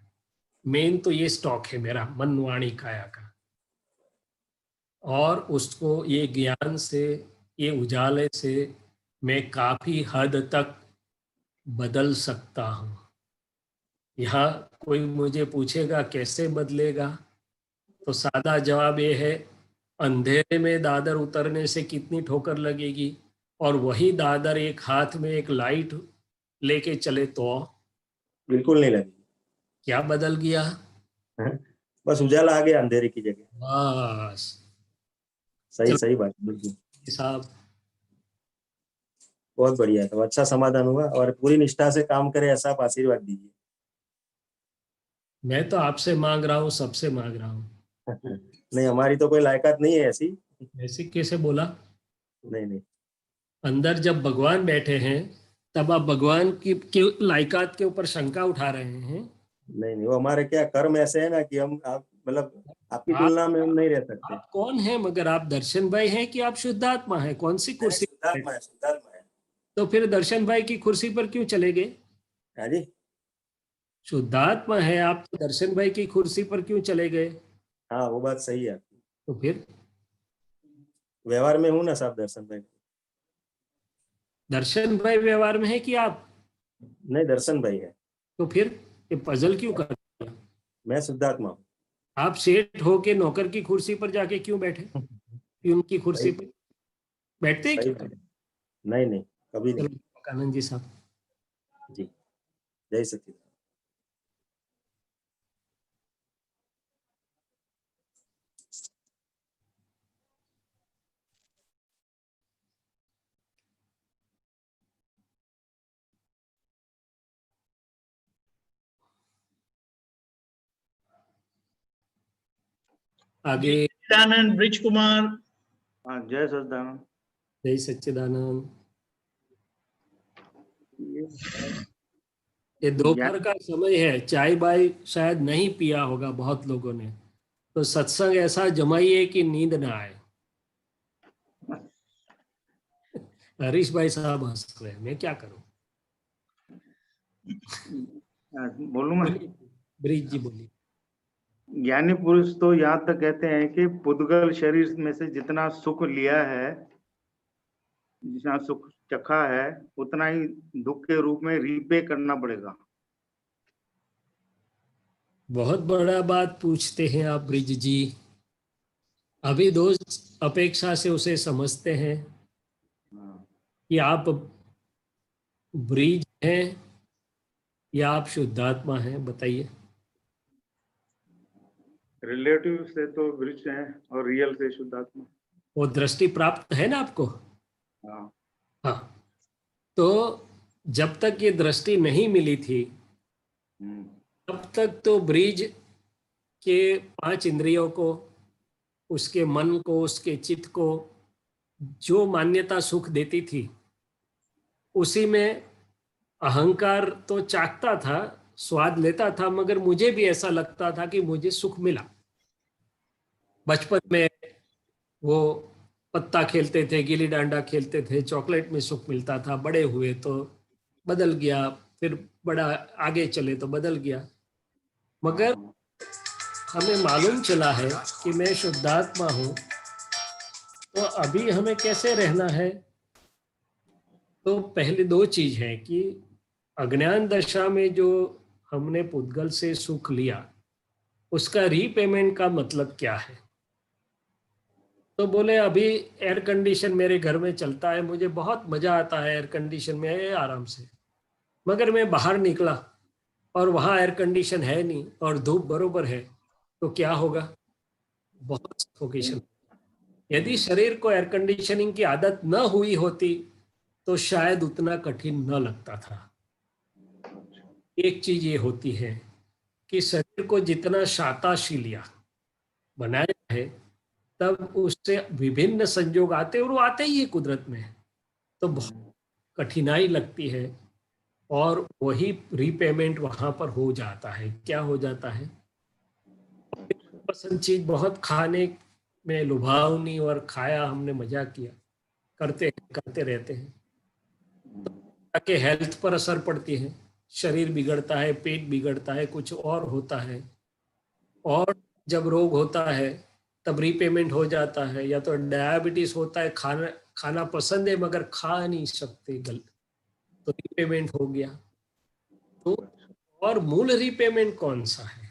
[SPEAKER 2] मेन तो ये स्टॉक है मेरा मन वाणी काया का। और उसको ये ज्ञान से, ये उजाले से मैं काफी हद तक बदल सकता हूँ। यहाँ कोई मुझे पूछेगा कैसे बदलेगा, तो सादा जवाब ये है, अंधेरे में दादर उतरने से कितनी ठोकर लगेगी और वही दादर एक हाथ में एक लाइट लेके चले तो
[SPEAKER 5] बिल्कुल नहीं लगी।
[SPEAKER 2] क्या बदल गया?
[SPEAKER 5] बस उजाला आ गया अंधेरे की जगह।
[SPEAKER 2] बस।
[SPEAKER 5] सही
[SPEAKER 2] चलो
[SPEAKER 5] सही बात, बिल्कुल।
[SPEAKER 2] साहब,
[SPEAKER 5] बहुत बढ़िया, तो अच्छा समाधान हुआ और पूरी निष्ठा से काम करे, ऐसा आप आशीर्वाद दीजिए।
[SPEAKER 2] मैं तो आपसे मांग रहा हूँ, सबसे मांग रहा हूँ।
[SPEAKER 5] नहीं, हमारी तो कोई लायकात नहीं है ऐसी।
[SPEAKER 2] ऐसे कैसे बोला?
[SPEAKER 5] नहीं नहीं,
[SPEAKER 2] अंदर जब भगवान बैठे हैं तब आप भगवान की लायकात के ऊपर शंका उठा रहे हैं।
[SPEAKER 5] नहीं नहीं, वो हमारे क्या कर्म ऐसे है ना कि हम आप मतलब आपकी
[SPEAKER 2] आप
[SPEAKER 5] तुलना में हम नहीं रह सकते।
[SPEAKER 2] आप कौन है मगर? आप दर्शन भाई हैं कि आप शुद्धात्मा हैं? कौन सी कुर्सी पर
[SPEAKER 5] शुद्धात्मा
[SPEAKER 2] बैठे?
[SPEAKER 5] है, शुद्धात्मा है।
[SPEAKER 2] तो फिर दर्शन भाई की कुर्सी पर क्यों चले गए?
[SPEAKER 5] हाँ जी।
[SPEAKER 2] शुद्धात्मा है आप, तो दर्शन भाई की कुर्सी पर क्यों चले गए?
[SPEAKER 5] हाँ, वो बात सही है।
[SPEAKER 2] तो फिर
[SPEAKER 5] व्यवहार में हूँ ना साहब दर्शन भाई।
[SPEAKER 2] दर्शन भाई व्यवहार में है कि आप?
[SPEAKER 5] नहीं, दर्शन भाई है।
[SPEAKER 2] तो फिर ये पजल क्यों कर दिया?
[SPEAKER 5] मैं शुद्धात्मा हूँ।
[SPEAKER 2] आप सेठ होके नौकर की कुर्सी पर जाके क्यों बैठे? क्यों उनकी कुर्सी
[SPEAKER 5] सही
[SPEAKER 2] पर बैठते हैं
[SPEAKER 5] सही
[SPEAKER 2] क्यों?
[SPEAKER 5] बात है। नहीं नहीं, कभी नहीं।
[SPEAKER 2] चलो कानन जी साहब।
[SPEAKER 5] जी, जय सच्चिदानंद।
[SPEAKER 2] आगे
[SPEAKER 1] सच्चिदानंद, ब्रिज कुमार।
[SPEAKER 6] हाँ, जय सच्चिदानंद।
[SPEAKER 2] जय सच्चिदानंद। ये दोपहर का समय है, चाय बाय शायद नहीं पिया होगा बहुत लोगों ने, तो सत्संग ऐसा जमाइए कि नींद ना आए। हरीश भाई साहब हंस रहे हैं, मैं क्या करूं?
[SPEAKER 6] बोलूं मैं?
[SPEAKER 2] बोलिए, ब्रिज जी बोलिए।
[SPEAKER 6] ज्ञानी पुरुष तो यहाँ तक कहते हैं कि पुद्गल शरीर में से जितना सुख लिया है, जितना सुख चखा है, उतना ही दुख के रूप में रीपे करना पड़ेगा।
[SPEAKER 2] बहुत बड़ा बात पूछते हैं आप ब्रिज जी। अभी दोस्त अपेक्षा से उसे समझते हैं कि आप ब्रिज हैं या आप शुद्धात्मा हैं, बताइए।
[SPEAKER 6] रिलेटिव से तो ब्रिज है और रियल से शुद्धात्मा।
[SPEAKER 2] वो दृष्टि प्राप्त है ना आपको?
[SPEAKER 6] हाँ
[SPEAKER 2] हाँ, तो जब तक ये दृष्टि नहीं मिली थी तब तक तो ब्रीज के 5 इंद्रियों को, उसके मन को, उसके चित्त को जो मान्यता सुख देती थी उसी में अहंकार तो चाहता था, स्वाद लेता था, मगर मुझे भी ऐसा लगता था कि मुझे सुख मिला। बचपन में वो पत्ता खेलते थे, गिल्ली डंडा खेलते थे, चॉकलेट में सुख मिलता था। बड़े हुए तो बदल गया, फिर बड़ा आगे चले तो बदल गया। मगर हमें मालूम चला है कि मैं शुद्धात्मा हूँ, तो अभी हमें कैसे रहना है? तो पहले 2 चीज है कि अज्ञान दशा में जो हमने पुद्गल से सुख लिया उसका रीपेमेंट का मतलब क्या है? तो बोले अभी एयर कंडीशन मेरे घर में चलता है, मुझे बहुत मजा आता है एयर कंडीशन में आराम से, मगर मैं बाहर निकला और वहां एयर कंडीशन है नहीं और धूप बरोबर है, तो क्या होगा? बहुत सफोकेशन। यदि शरीर को एयर कंडीशनिंग की आदत न हुई होती तो शायद उतना कठिन न लगता था। एक चीज ये होती है कि शरीर को जितना शाताशीलिया बनाया है तब उससे विभिन्न संयोग आते, और वो आते ही है कुदरत में, तो बहुत कठिनाई लगती है और वही रीपेमेंट वहां पर हो जाता है। क्या हो जाता है? पसंद चीज बहुत खाने में लुभावनी और खाया, हमने मजा किया, करते रहते हैं, ताकि हेल्थ पर असर पड़ती है, शरीर बिगड़ता है, पेट बिगड़ता है, कुछ और होता है, और जब रोग होता है तब रीपेमेंट हो जाता है। या तो डायबिटीज होता है, खाना खाना पसंद है मगर खा नहीं सकते, गलत, तो रीपेमेंट हो गया। तो और मूल रीपेमेंट कौन सा है?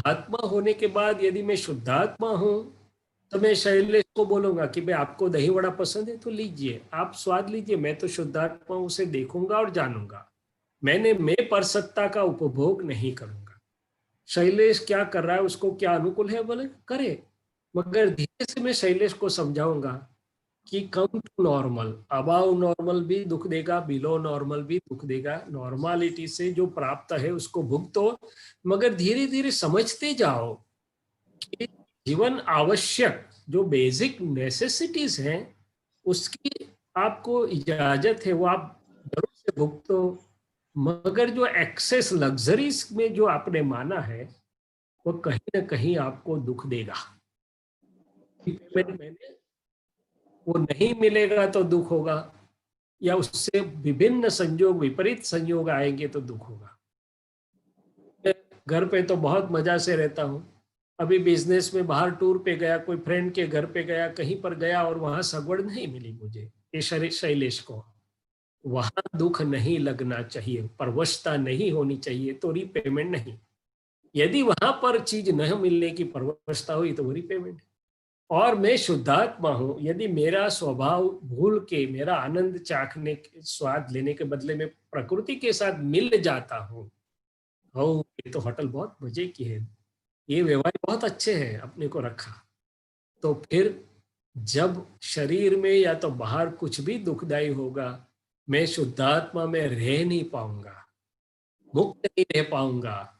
[SPEAKER 2] आत्मा होने के बाद यदि मैं शुद्धात्मा हूं तो मैं शैलेश को बोलूंगा कि भाई आपको दही वड़ा पसंद है तो लीजिए, आप स्वाद लीजिए, मैं तो शुद्धात्मा हूं, उसे देखूंगा और जानूंगा, मैं परसत्ता का उपभोग नहीं करूंगा। शैलेश क्या कर रहा है, उसको क्या अनुकूल है बोले करे, मगर धीरे से मैं शैलेश को समझाऊंगा कि come to normal, above normal भी दुख देगा, बिलो नॉर्मल भी दुख देगा, नॉर्मालिटी से जो प्राप्त है उसको भुगतो, मगर धीरे धीरे समझते जाओ कि जीवन आवश्यक जो बेसिक नेसेसिटीज हैं उसकी आपको इजाजत है, वो आप जरूर से भुगतो, मगर जो एक्सेस लग्जरीज में जो आपने माना है वो कहीं ना कहीं आपको दुख देगा। मैंने वो नहीं मिलेगा तो दुख होगा, या उससे विभिन्न संयोग, विपरीत संयोग आएंगे तो दुख होगा। घर पे तो बहुत मजा से रहता हूँ, अभी बिजनेस में बाहर टूर पे गया, कोई फ्रेंड के घर पे गया, कहीं पर गया और वहां सगवड़ नहीं मिली मुझे, ये शैलेश को, वहां दुख नहीं लगना चाहिए, परवशता नहीं होनी चाहिए, तो रीपेमेंट नहीं। यदि वहां पर चीज न मिलने की परवशता हुई तो वो रीपेमेंट। और मैं शुद्धात्मा हूं, यदि मेरा स्वभाव भूल के मेरा आनंद चाखने स्वाद लेने के बदले में प्रकृति के साथ मिल जाता हूं, ये तो होटल बहुत मजे की है, ये व्यवहार बहुत अच्छे हैं, अपने को रखा, तो फिर जब शरीर में या तो बाहर कुछ भी दुखदाई होगा, मैं शुद्धात्मा में रह नहीं पाऊंगा, मुक्त नहीं रह पाऊंगा।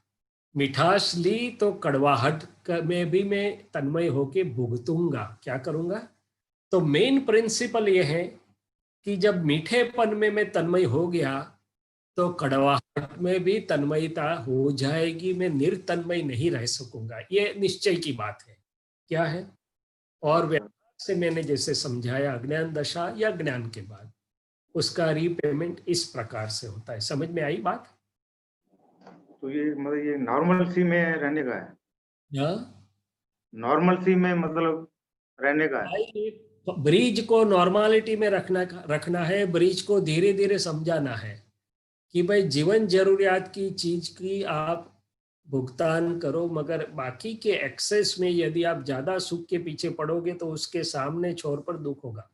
[SPEAKER 2] मिठास ली तो कड़वाहट में भी मैं तन्मय होके भुगतूंगा, क्या करूंगा? तो मेन प्रिंसिपल ये है कि जब मीठेपन में मैं तन्मय हो गया तो कड़वाहट में भी तन्मयता हो जाएगी, मैं निर्तन्मय नहीं रह सकूंगा। ये निश्चय की बात है। क्या है? और व्यवहार से मैंने जैसे समझाया, अज्ञान दशा या ज्ञान के बाद उसका रीपेमेंट इस प्रकार से होता है। समझ में आई बात?
[SPEAKER 6] तो ये मतलब ये नॉर्मल सी में रहने का है,
[SPEAKER 2] या
[SPEAKER 6] नॉर्मल सी में मतलब रहने का है।
[SPEAKER 2] ब्रिज को नॉर्मालिटी में रखना है, ब्रिज को धीरे धीरे समझाना है कि भाई जीवन जरूरियात की चीज की आप भुगतान करो, मगर बाकी के एक्सेस में यदि आप ज्यादा सुख के पीछे पड़ोगे तो उसके सामने छोर पर दुख होगा।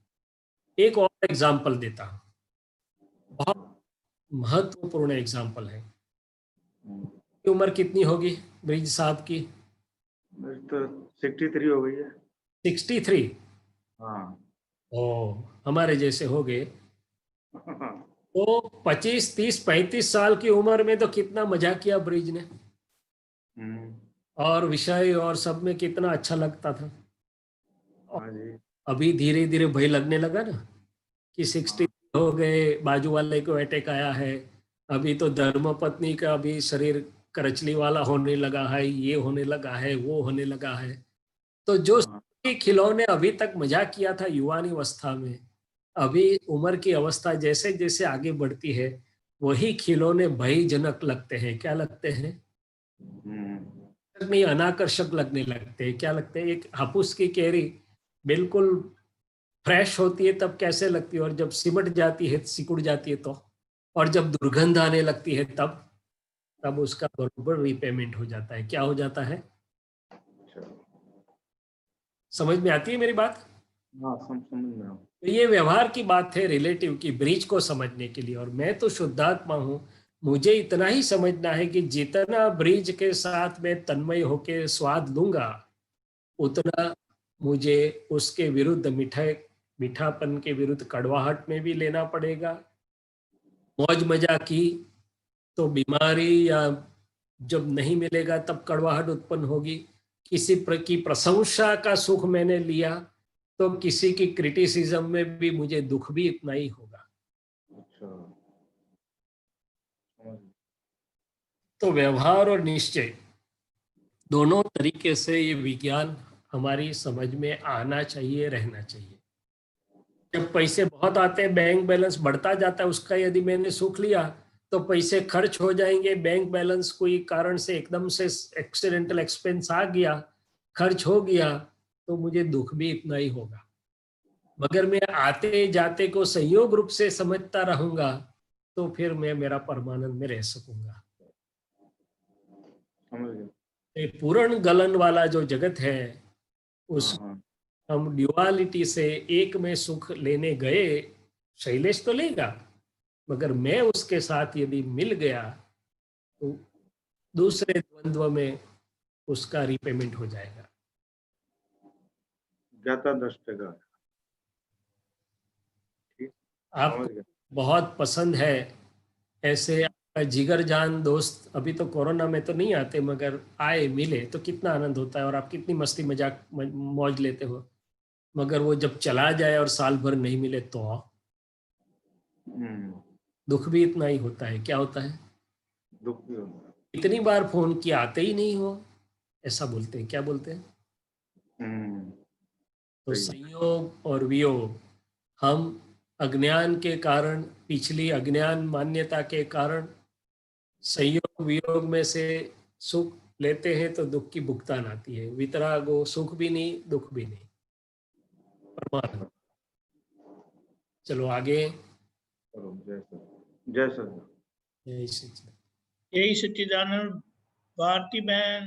[SPEAKER 2] एक और एग्जाम्पल देता हूं, बहुत महत्वपूर्ण एग्जाम्पल है। उम्र कितनी होगी ब्रिज साहब की?
[SPEAKER 6] तो 63 हो गई है।
[SPEAKER 2] 63।
[SPEAKER 6] हाँ
[SPEAKER 2] ओ, हमारे जैसे हो गए। तो 25, 30, 35 साल की उम्र में तो कितना मजा किया ब्रिज ने, और विषय और सब में कितना अच्छा लगता था।
[SPEAKER 6] हाँ जी।
[SPEAKER 2] अभी धीरे धीरे भय लगने लगा ना कि 60 हो गए, बाजू वाले को अटैक आया है। अभी तो धर्मपत्नी का भी शरीर करचली वाला होने लगा है, ये होने लगा है, वो होने लगा है। तो जो
[SPEAKER 6] हाँ,
[SPEAKER 2] खिलौने अभी तक मजा किया था युवानी अवस्था में, अभी उम्र की अवस्था जैसे जैसे आगे बढ़ती है, वही खिलौने भयजनक लगते हैं। क्या लगते हैं? नहीं, अनाकर्षक लगने लगते हैं। क्या लगते हैं? एक हापुस की कैरी बिल्कुल फ्रेश होती है तब कैसे लगती है, और जब सिमट जाती है, सिकुड़ जाती है तो, और जब दुर्गंध आने लगती है तब उसका बराबर रिपेमेंट हो जाता है। क्या हो जाता है? समझ में आती है मेरी बात?
[SPEAKER 6] हाँ समझ रहा हूँ।
[SPEAKER 2] तो ये व्यवहार की बात है, रिलेटिव की, ब्रिज को समझने के लिए। और मैं तो शुद्धात्मा हूं, मुझे इतना ही समझना है कि जितना ब्रिज के साथ मैं तन्मय होके स्वाद लूंगा, उतना मुझे उसके विरुद्ध मीठापन के विरुद्ध कड़वाहट में भी लेना पड़ेगा। मौज मजा की तो बीमारी या जब नहीं मिलेगा तब कड़वाहट उत्पन्न होगी। किसी की प्रशंसा का सुख मैंने लिया तो किसी की क्रिटिसिज्म में भी मुझे दुख भी इतना ही होगा। तो व्यवहार और निश्चय दोनों तरीके से ये विज्ञान हमारी समझ में आना चाहिए, रहना चाहिए। जब पैसे बहुत आते हैं, बैंक बैलेंस बढ़ता जाता है, उसका यदि मैंने सुख लिया तो पैसे खर्च हो जाएंगे। बैंक बैलेंस कोई कारण से एकदम से एक्सीडेंटल एक्सपेंस आ गया, खर्च हो गया, तो मुझे दुख भी इतना ही होगा। मगर मैं आते जाते को संयोग रूप से समझता रहूंगा तो फिर मैं मेरा परमानंद में रह सकूंगा। पूर्ण गलन वाला जो जगत है, उस हम ड्युअलिटी से एक में सुख लेने गए, शैलेश तो लेगा, मगर मैं उसके साथ यदि मिल गया तो दूसरे द्वंद्व में उसका रिपेमेंट हो जाएगा।
[SPEAKER 6] ज्ञाता दृष्टेगा।
[SPEAKER 2] आपको बहुत पसंद है ऐसे आपका जिगर जान दोस्त, अभी तो कोरोना में तो नहीं आते, मगर आए मिले तो कितना आनंद होता है, और आप कितनी मस्ती मजाक मौज लेते हो। मगर वो जब चला जाए और साल भर नहीं मिले तो दुख भी इतना ही होता है। क्या होता है?
[SPEAKER 6] दुख भी होता है।
[SPEAKER 2] इतनी बार फोन किया, आते ही नहीं हो, ऐसा बोलते हैं। क्या बोलते हैं? तो संयोग और वियोग, हम अज्ञान के कारण, पिछली अज्ञान मान्यता के कारण संयोग वियोग में से सुख लेते हैं तो दुख की भुगतान आती है। वितरागो, सुख भी नहीं दुख भी नहीं, परमानंद। चलो आगे।
[SPEAKER 6] जय सर।
[SPEAKER 2] जय सच्चिदानंद।
[SPEAKER 1] यही सच्चिदानंद। भारती बहन।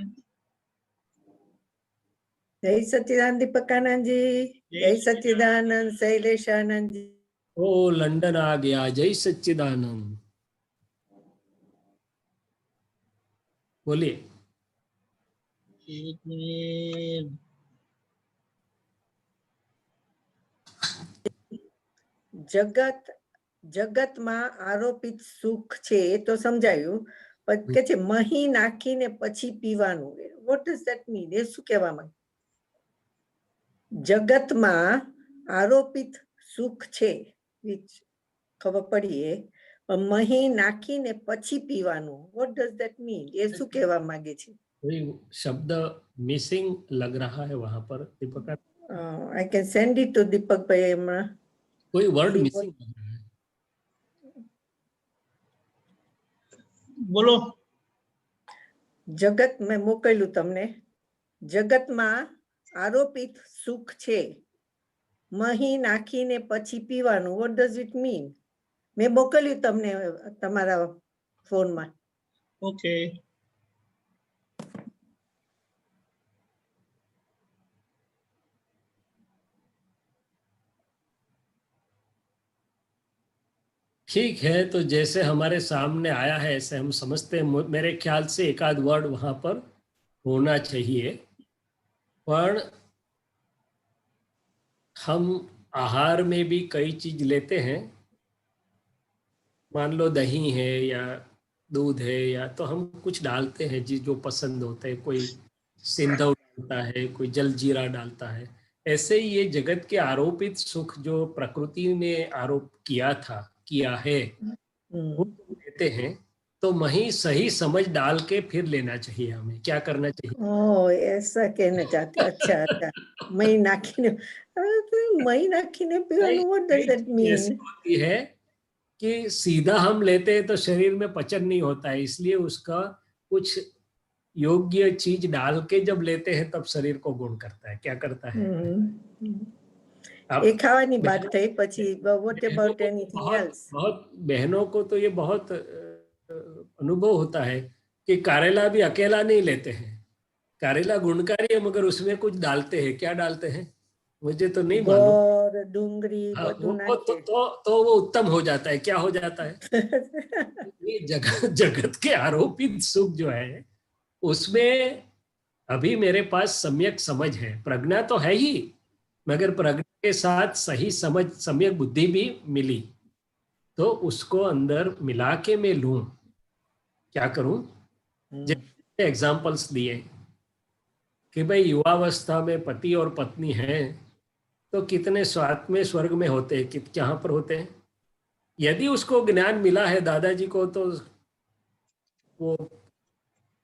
[SPEAKER 7] जय सच्चिदानंद दीपकानंद जी। जय सच्चिदानंद शैलेशानंद जी।
[SPEAKER 2] ओ लंदन आ गया। जय सच्चिदानंद। बोलिए।
[SPEAKER 1] एक मिनट।
[SPEAKER 7] જગતમાં આરોપિત સુખ છે એ તો સમજાયું, પણ કે છે મહી નાખીને પછી પીવાનું, વોટ ડઝ ધેટ મીન? એ શું કહેવા માંગે? જગતમાં આરોપિત સુખ છે, ખબર પડી એ, પણ મહી નાખીને પછી પીવાનું, વોટ ડઝ ધેટ મીન? એ શું કહેવા માંગે છે?
[SPEAKER 2] कोई शब्द मिसिंग लग रहा है वहां पर Deepak.
[SPEAKER 7] I can send it to Deepak भाई। हमारा
[SPEAKER 2] कोई वर्ड मिसिंग लग रहा है।
[SPEAKER 1] बोलो।
[SPEAKER 7] જગત મેં મોકલ્યું તમને। જગતમાં આરોપિત સુખ છે, મહી નાખીને પછી પીવાનું, વોટ ડઝ ઇટ મીન? મેં મોકલ્યું તમને તમારા ફોનમાં।
[SPEAKER 1] ओके।
[SPEAKER 2] ठीक है, तो जैसे हमारे सामने आया है ऐसे हम समझते हैं। मेरे ख्याल से एक आध वर्ड वहां पर होना चाहिए, पर हम आहार में भी कई चीज लेते हैं, मान लो दही है या दूध है, या तो हम कुछ डालते हैं जी जो पसंद होता है, कोई सिंधव डालता है, कोई जलजीरा डालता है। ऐसे ही ये जगत के आरोपित सुख जो प्रकृति ने आरोप किया है, वो लेते हैं, तो वही सही समझ डाल के फिर लेना चाहिए। हमें क्या करना चाहिए?
[SPEAKER 7] ओ ऐसा कहना चाहते हो। अच्छा अच्छा, मई नाखीने पीવાનું, व्हाट डज दैट
[SPEAKER 2] ऐसी
[SPEAKER 7] मीन?
[SPEAKER 2] होती है कि सीधा हम लेते हैं तो शरीर में पचन नहीं होता है, इसलिए उसका कुछ योग्य चीज डाल के जब लेते हैं तब शरीर को गुण करता है। क्या करता है? आप
[SPEAKER 7] એ ખાવાની વાત થઈ, પછી what
[SPEAKER 2] बहनों
[SPEAKER 7] about
[SPEAKER 2] को
[SPEAKER 7] anything
[SPEAKER 2] बहुत
[SPEAKER 7] else?
[SPEAKER 2] बहुत बहनों को तो ये बहुत अनुभव होता है कि करेला भी अकेला नहीं लेते हैं। करेला गुणकारी है मगर उसमें कुछ डालते हैं। क्या डालते हैं मुझे तो नहीं मालूम।
[SPEAKER 7] ગોળ, ડુંગળી
[SPEAKER 2] हाँ,
[SPEAKER 7] બધું
[SPEAKER 2] वो
[SPEAKER 7] નાખે.
[SPEAKER 2] तो वो उत्तम हो जाता है। क्या हो जाता है? ये जगत के आरोपित सुख जो है उसमें अभी मेरे पास सम्यक समझ है, प्रज्ञा तो है ही, मगर प्रज्ञा के साथ सही समझ, सम्यक बुद्धि भी मिली, तो उसको अंदर मिला के मैं लूं। क्या करूं? जैसे एग्जाम्पल्स दिए कि भाई युवावस्था में पति और पत्नी हैं तो कितने सातवें स्वर्ग में होते हैं, कहाँ पर होते हैं। यदि उसको ज्ञान मिला है दादाजी को, तो वो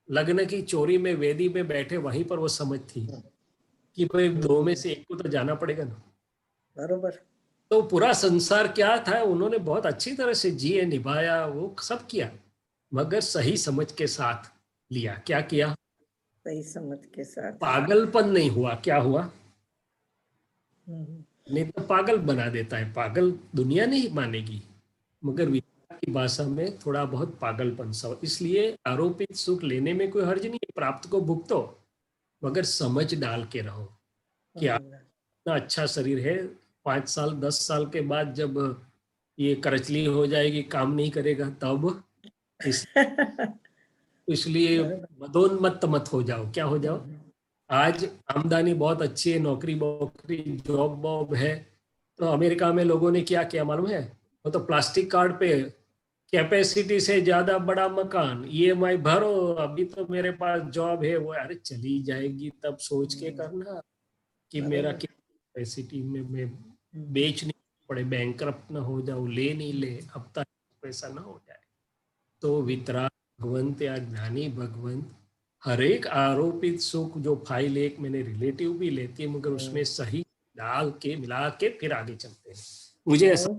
[SPEAKER 2] लग्न की चोरी में वेदी में बैठे वहीं पर वो समझ थी कि भाई दो में से एक को तो जाना पड़ेगा ना।
[SPEAKER 7] બરોબર.
[SPEAKER 2] तो पूरा संसार क्या था उन्होंने बहुत अच्छी तरह से जिए, निभाया, वो सब किया, मगर सही समझ के साथ लिया। क्या किया?
[SPEAKER 7] સહી સમજ के साथ.
[SPEAKER 2] पागलपन नहीं हुआ। क्या हुआ?
[SPEAKER 7] हम्म.
[SPEAKER 2] नहीं तो पागल बना देता है। पागल दुनिया नहीं मानेगी, मगर विचार की भाषा में थोड़ा बहुत पागलपन सा। इसलिए आरोपित सुख लेने में कोई हर्ज नहीं है, प्राप्त को भुगतो, मगर समझ डाल के रहो कि इतना अच्छा शरीर है, 5 साल 10 साल के बाद जब ये करचली हो जाएगी, काम नहीं करेगा, तब इसलिए मदोन्मत्त मत हो जाओ। क्या हो जाओ? आज आमदनी बहुत अच्छी है, नौकरी वोकरी जॉब वॉब है, तो अमेरिका में लोगों ने क्या किया मालूम है? वो तो प्लास्टिक कार्ड पे कैपेसिटी से ज्यादा बड़ा मकान, ईएमआई भरो, अभी तो मेरे पास जॉब है। वो अरे चली जाएगी तब सोच के करना कि मेरा क्या कैपेसिटी में मैं बेच नहीं पड़े, बैंकरप्ट ना हो जाऊं, ले नहीं ले, हफ्ता पैसा ना हो जाए। तो वितराग भगवंत या ज्ञानी भगवंत हर एक आरोपित सुख जो फाइल एक मैंने रिलेटिव भी लेती है, मगर उसमें सही डाल के मिला के फिर आगे चलते हैं। मुझे ऐसा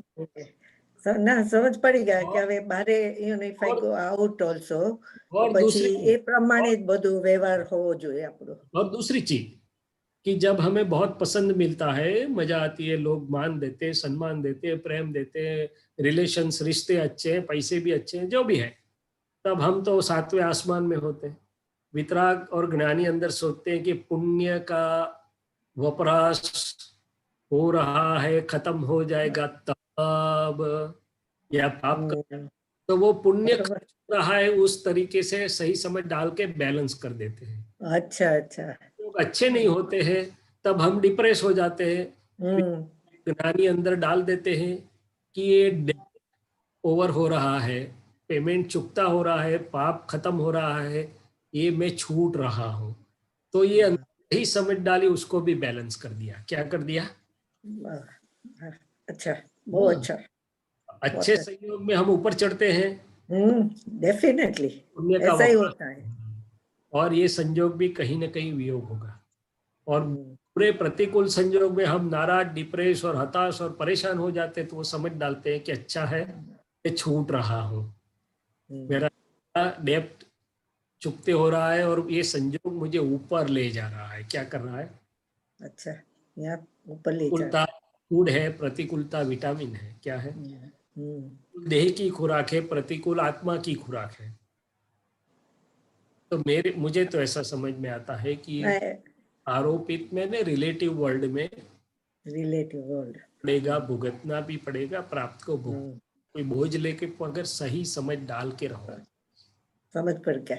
[SPEAKER 7] ના સમજ પડી ગયા કે હવે બારે if I go out also,
[SPEAKER 2] और
[SPEAKER 7] પછી
[SPEAKER 2] दूसरी
[SPEAKER 7] એ પ્રમાણે જ બધું વ્યવહાર હોવો જોઈએ આપણો.
[SPEAKER 2] और दूसरी चीज कि जब हमें बहुत पसंद मिलता है, मजा आती है, लोग मान देते हैं, सम्मान देते हैं, प्रेम देते हैं, रिलेशंस रिश्ते अच्छे हैं, पैसे भी अच्छे हैं, जो भी है, तब हम तो 7वें आसमान में होते हैं। वितराग और ज्ञानी अंदर सोचते हैं कि पुण्य का वपराश हो रहा है, खत्म हो जाएगा तब, या पाप का, तो वो पुण्य खर्च हो रहा है, उस तरीके से सही समझ डाल के बैलेंस कर देते हैं।
[SPEAKER 7] अच्छा अच्छा.
[SPEAKER 2] लोग अच्छे नहीं होते हैं तब हम डिप्रेस हो जाते हैं। ज्ञानी अंदर डाल देते हैं कि ये डेट ओवर हो रहा है, पेमेंट चुकता हो रहा है, पाप खत्म हो रहा है, ये मैं छूट रहा हूँ। तो ये अंदर ही समझ डाली, उसको भी बैलेंस कर दिया। क्या कर दिया?
[SPEAKER 7] अच्छा, बहुत अच्छा.
[SPEAKER 2] अच्छे संयोग में हम ऊपर चढ़ते हैं,
[SPEAKER 7] डेफिनेटली
[SPEAKER 2] पुण्य का
[SPEAKER 7] ऐसा ही
[SPEAKER 2] वपराश,
[SPEAKER 7] होता है.
[SPEAKER 2] और ये संयोग भी कहीं ना कहीं वियोग होगा। और पूरे प्रतिकूल संयोग में हम नाराज, डिप्रेस और हताश और परेशान हो जाते हैं, तो वो समझ डालते हैं कि अच्छा है मैं छूट रहा हूँ, मेरा डेप्ट चुकते हो रहा है, और ये संयोग मुझे ऊपर ले जा रहा है। क्या कर रहा है?
[SPEAKER 7] अच्छा, यहाँ ऊपर ले जा
[SPEAKER 2] प्रतिकूलता फूड है, प्रतिकूलता विटामिन है। क्या है? देह की खुराक है, प्रतिकूल आत्मा की खुराक है। तो मुझे तो ऐसा समझ में आता है कि आरोपित में रिलेटिव वर्ल्ड में पड़ेगा, भुगतना भी पड़ेगा, प्राप्त को कोई बोझ लेके, अगर सही समझ डाल के रहो।
[SPEAKER 7] समझ पड़ गया.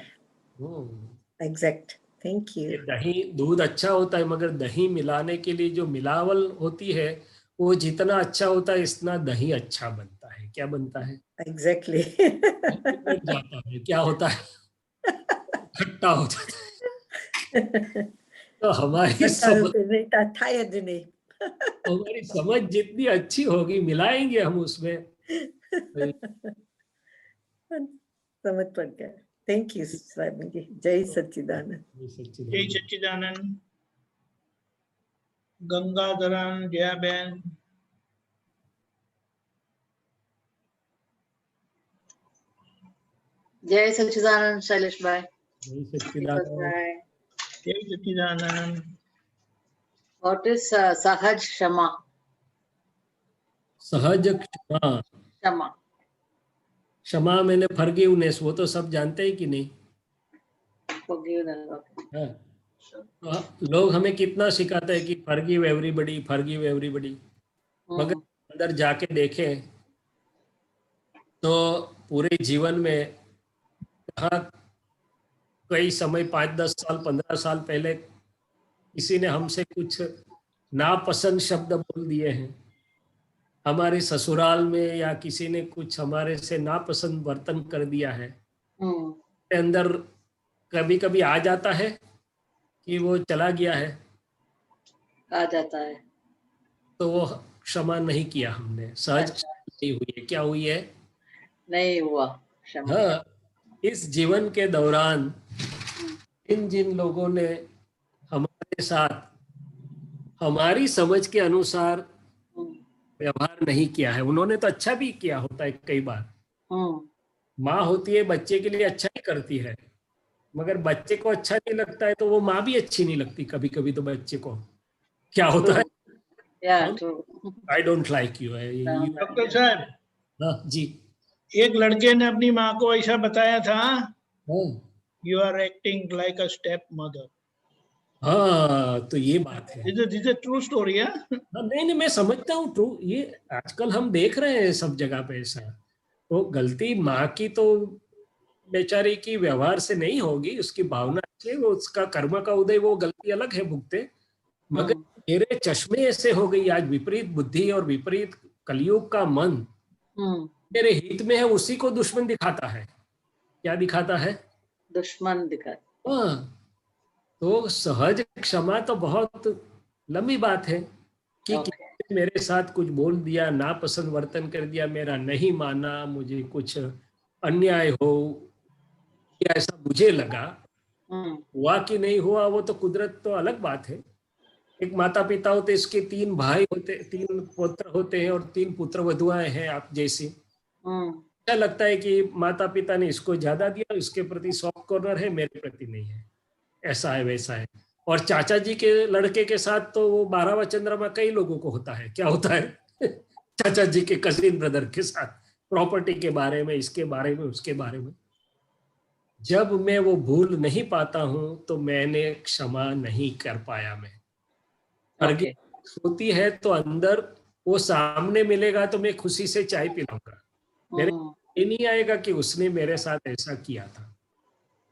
[SPEAKER 7] एग्जैक्ट. थैंक
[SPEAKER 2] ये
[SPEAKER 7] यू।
[SPEAKER 2] दही दूध अच्छा होता है, मगर दही मिलाने के लिए जो मिलावल होती है वो जितना अच्छा होता है इतना दही अच्छा बनता है। क्या बनता है?
[SPEAKER 7] एग्जैक्टली।
[SPEAKER 2] बन जाता है। क्या होता है? खट्टा हो जाता है। तो
[SPEAKER 7] થાય જ નહીં।
[SPEAKER 2] हमारी समझ जितनी अच्छी होगी, मिलाएंगे हम उसमें।
[SPEAKER 7] समझ पड़ गया। Thank you Swami ji. जय सच्चिदानंद।
[SPEAKER 1] जय सच्चिदानंद। गंगाधरन, जयाबेन।
[SPEAKER 8] जय सच्चिदानंद शैलेश भाई।
[SPEAKER 2] जय सच्चिदानंद।
[SPEAKER 1] जय सच्चिदानंद।
[SPEAKER 8] What is सहज क्षमा?
[SPEAKER 2] सहज क्षमा।
[SPEAKER 8] क्षमा।
[SPEAKER 2] क्षमा मैंने फॉरगिवनेस, वो तो सब जानते हैं कि नहीं?
[SPEAKER 8] Forgiveness, okay.
[SPEAKER 2] हाँ। तो लोग हमें कितना सिखाते हैं कि फॉरगिव एवरीबॉडी, फॉरगिव एवरीबॉडी, मगर अंदर जाके देखें तो पूरे जीवन में कहाँ कई समय 5-10 साल 15 साल पहले किसी ने हमसे कुछ नापसंद शब्द बोल दिए हैं, हमारे ससुराल में या किसी ने कुछ हमारे से नापसंद वर्तन कर दिया है, के अंदर कभी कभी आ जाता है कि वो चला गया है,
[SPEAKER 8] आ जाता है,
[SPEAKER 2] तो वो क्षमा नहीं किया हमने, सहज नहीं हुई है। क्या हुई है?
[SPEAKER 8] नहीं हुआ क्षमा।
[SPEAKER 2] हाँ, इस जीवन के दौरान जिन जिन लोगों ने हमारे साथ हमारी समझ के अनुसार व्यवहार नहीं किया है, उन्होंने तो अच्छा भी किया होता है कई बार। माँ होती है, बच्चे के लिए अच्छा ही करती है, मगर बच्चे को अच्छा नहीं लगता है तो वो माँ भी अच्छी नहीं लगती कभी कभी। तो बच्चे को क्या होता है? आई डोंट लाइक यू है।
[SPEAKER 1] डॉक्टर साहब।
[SPEAKER 2] हाँ जी।
[SPEAKER 1] एक लड़के ने अपनी माँ को ऐसा बताया था, you are acting like a step mother.
[SPEAKER 2] हाँ, तो ये बात है।
[SPEAKER 1] दिस इज ट्रू स्टोरी है।
[SPEAKER 2] नहीं नहीं, मैं समझता हूँ ट्रू। ये आजकल हम देख रहे हैं सब जगह पे ऐसा। तो गलती माँ की तो बेचारी की व्यवहार से नहीं होगी, उसकी भावना से, वो उसका कर्म का उदय, वो गलती अलग है भुगते, मगर मेरे चश्मे ऐसे हो गई आज, विपरीत बुद्धि और विपरीत कलयुग का मन मेरे हित में है, उसी को दुश्मन दिखाता है। क्या दिखाता है?
[SPEAKER 8] दुश्मन दिखाता।
[SPEAKER 2] हाँ, तो सहज क्षमा तो बहुत लंबी बात है कि किसी ने मेरे साथ कुछ बोल दिया, नापसंद वर्तन कर दिया, मेरा नहीं माना, मुझे कुछ अन्याय हो या ऐसा मुझे लगा, हुआ कि नहीं हुआ वो तो कुदरत तो अलग बात है। एक माता पिता होते, इसके 3 भाई होते, 3 पुत्र होते हैं और 3 पुत्र वधुआएं हैं आप जैसी। अच्छा लगता है कि माता पिता ने इसको ज्यादा दिया, इसके प्रति सॉफ्ट कॉर्नर है, मेरे प्रति नहीं है, ऐसा है वैसा है। और चाचा जी के लड़के के साथ तो वो 12वां चंद्रमा कई लोगों को होता है। क्या होता है? चाचा जी के कजिन ब्रदर के साथ प्रॉपर्टी के बारे में, इसके बारे में, उसके बारे में। जब मैं वो भूल नहीं पाता हूं तो मैंने क्षमा नहीं कर पाया। मैं होती है तो अंदर वो सामने मिलेगा तो मैं खुशी से चाय पिलाऊंगा, मेरे ये नहीं आएगा कि उसने मेरे साथ ऐसा किया था।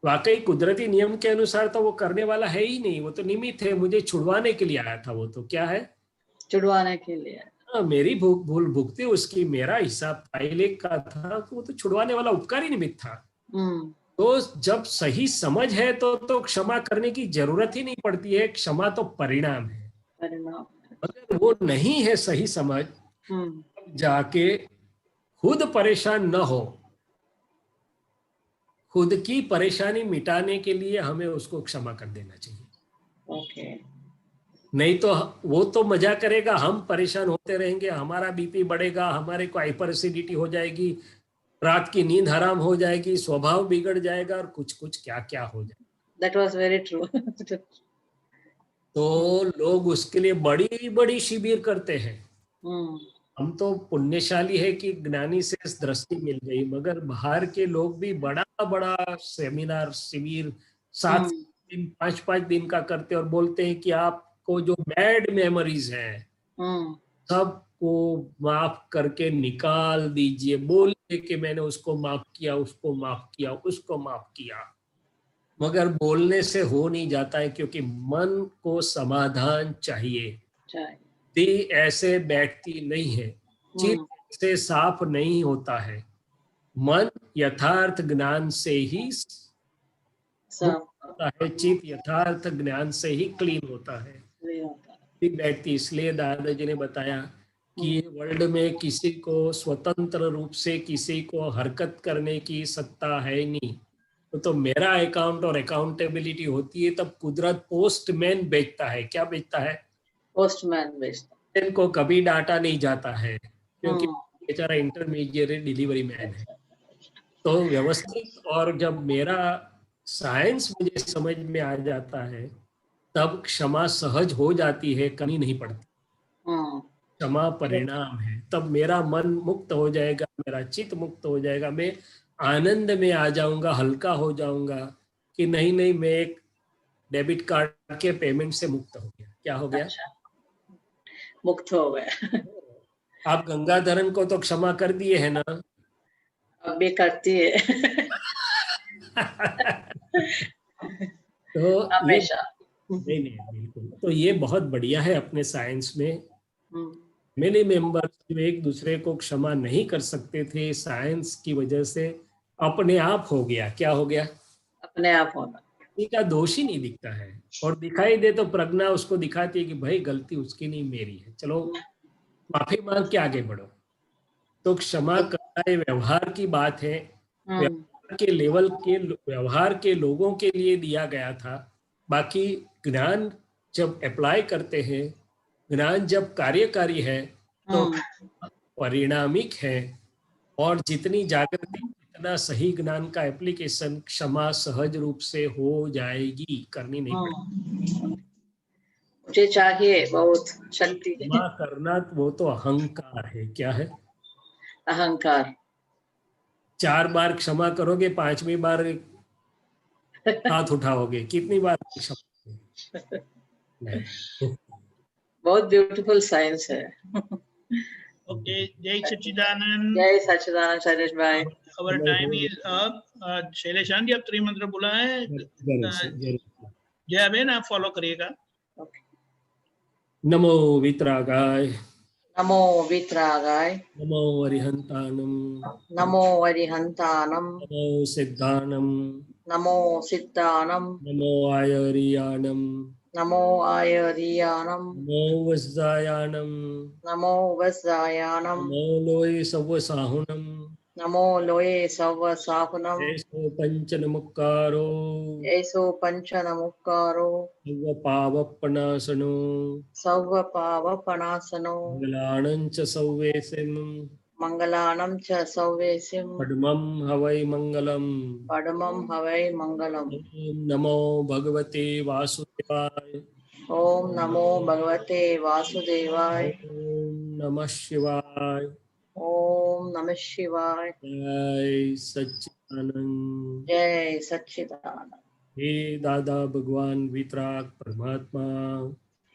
[SPEAKER 2] वाकई कुदरती नियम के अनुसार तो वो करने वाला है ही नहीं, वो तो निमित्त है, मुझे छुड़वाने के लिए आया था। वो तो क्या है?
[SPEAKER 8] छुड़वाने के लिए।
[SPEAKER 2] हाँ, मेरी भूल भुगती उसकी, मेरा हिसाब पहले का था, तो वो तो छुड़वाने वाला उपकारी निमित्त था। तो जब सही समझ है तो क्षमा करने की जरूरत ही नहीं पड़ती है, क्षमा तो परिणाम है। अगर वो नहीं है सही समझ, जाके खुद परेशान न हो, खुद की परेशानी मिटाने के लिए हमें उसको क्षमा कर देना चाहिए। नहीं तो वो तो मजा करेगा, हम परेशान होते रहेंगे, हमारा बीपी बढ़ेगा, हमारे को हाइपर एसिडिटी हो जाएगी, रात की नींद हराम हो जाएगी, स्वभाव बिगड़ जाएगा और कुछ कुछ क्या क्या हो जाएगा।
[SPEAKER 8] That was very true.
[SPEAKER 2] तो लोग उसके लिए बड़ी बड़ी शिविर करते हैं। हम तो पुण्यशाली है कि ज्ञानी से दृष्टि मिल गई, मगर बाहर के लोग भी बड़ा बड़ा सेमिनार शिविर 7 दिन 5 दिन का करते और बोलते हैं कि आपको जो बैड मेमोरीज है सबको माफ करके निकाल दीजिए, बोलिए कि मैंने उसको माफ किया, उसको माफ किया, उसको माफ किया। मगर बोलने से हो नहीं जाता है, क्योंकि मन को समाधान चाहिए।
[SPEAKER 8] चाहिए।
[SPEAKER 2] दी ऐसे बैठती नहीं है, चित्त से साफ नहीं होता है। मन यथार्थ ज्ञान से ही
[SPEAKER 8] सब
[SPEAKER 2] होता है, चित्त यथार्थ ज्ञान से ही क्लीन होता है।
[SPEAKER 8] नहीं होता।
[SPEAKER 2] दी बैठती, इसलिए दादाजी ने बताया कि ये वर्ल्ड में किसी को स्वतंत्र रूप से किसी को हरकत करने की सत्ता है नहीं। तो मेरा अकाउंट और अकाउंटेबिलिटी होती है तब कुदरत पोस्टमैन बेचता है। क्या बेचता है?
[SPEAKER 8] पोस्टमैन बेचता।
[SPEAKER 2] इनको कभी डांटा नहीं जाता है, क्योंकि बेचारा इंटरमीडिएट डिलीवरी मैन है। तो व्यवस्थित, और जब मेरा साइंस मुझे समझ में आ जाता है तब क्षमा सहज हो जाती है, कमी नहीं पड़ती। क्षमा परिणाम है, तब मेरा मन मुक्त हो जाएगा, मेरा चित्त मुक्त हो जाएगा, मैं आनंद में आ जाऊंगा, हल्का हो जाऊंगा कि नहीं नहीं मैं एक डेबिट कार्ड के पेमेंट से मुक्त हो गया। क्या हो गया?
[SPEAKER 8] अच्छा, मुक्त हो गया।
[SPEAKER 2] आप गंगाधरन को तो क्षमा कर दिए है ना?
[SPEAKER 8] अब भी करती है।
[SPEAKER 2] तो ये
[SPEAKER 8] हमेशा।
[SPEAKER 2] नहीं बिल्कुल, तो ये बहुत बढ़िया है। अपने साइंस में मेरे मेंबर्स जो एक दूसरे को क्षमा नहीं कर सकते थे, साइंस की वजह से अपने आप हो गया। क्या हो गया?
[SPEAKER 8] अपने आप होना।
[SPEAKER 2] किसी का दोष ही नहीं दिखता है, और दिखाई दे तो प्रज्ञा उसको दिखाती है कि भाई गलती उसकी नहीं मेरी है, चलो माफी मांग के आगे बढ़ो। तो क्षमा करना ये व्यवहार की बात है, व्यवहार के लेवल के, व्यवहार के लोगों के लिए दिया गया था। बाकी ज्ञान जब अप्लाई करते हैं, ज्ञान जब कार्यकारी है तो परिणामिक है, और जितनी जागृति जितना सही ज्ञान का एप्लीकेशन, क्षमा सहज रूप से हो जाएगी, करनी नहीं पड़ेगी।
[SPEAKER 8] मुझे चाहिए बहुत शक्ति।
[SPEAKER 2] क्षमा करना वो तो अहंकार है। क्या है?
[SPEAKER 8] अहंकार।
[SPEAKER 2] 4 बार क्षमा करोगे, 5वीं बार हाथ उठाओगे, कितनी बार क्षमा? नहीं।
[SPEAKER 8] बहुत ब्यूटीफुल साइंस है।
[SPEAKER 1] ओके, जय सच्चिदानंद।
[SPEAKER 8] जय सच्चिदानंद शैलेश भाई।
[SPEAKER 1] Our time is up. Shailesh aunty, आप त्रिमंत्र बोला है, जय बहन आप फॉलो करिएगा।
[SPEAKER 2] नमो वितरागाय,
[SPEAKER 8] नमो वितरागाय,
[SPEAKER 2] नमो अरिहंतानम,
[SPEAKER 8] नमो अरिहंतानम,
[SPEAKER 2] नमो सिद्धानम,
[SPEAKER 8] नमो सिद्धानम,
[SPEAKER 2] नमो आयरियानम,
[SPEAKER 8] नमो आयरियानम,
[SPEAKER 2] नमो वज्रायानम,
[SPEAKER 8] नमो वज्रायानम,
[SPEAKER 2] नमो लोय सवसाहुनम,
[SPEAKER 8] नमो लोये सव साहुनम,
[SPEAKER 2] ऐसो पंचनमुक्कारो,
[SPEAKER 8] ऐसो पंचनमुक्कारो,
[SPEAKER 2] सर्व पावपनाशनो,
[SPEAKER 8] सर्व पावपनाशनो,
[SPEAKER 2] मंगलानं च सौवेसिम,
[SPEAKER 8] मंगलानं च सौवेसिम,
[SPEAKER 2] पद्मं हवै मंगलम।
[SPEAKER 8] पद्मं हवै मंगलम।
[SPEAKER 2] ओम नमो भगवते वासुदेवाय,
[SPEAKER 8] ओम नमो भगवते वासुदेवाय,
[SPEAKER 2] ओम नमः शिवाय,
[SPEAKER 8] ओम नमः शिवाय।
[SPEAKER 2] जय सच्चिदानंद।
[SPEAKER 8] जय सच्चिदानंद।
[SPEAKER 2] हे दादा भगवान वितराग परमात्मा,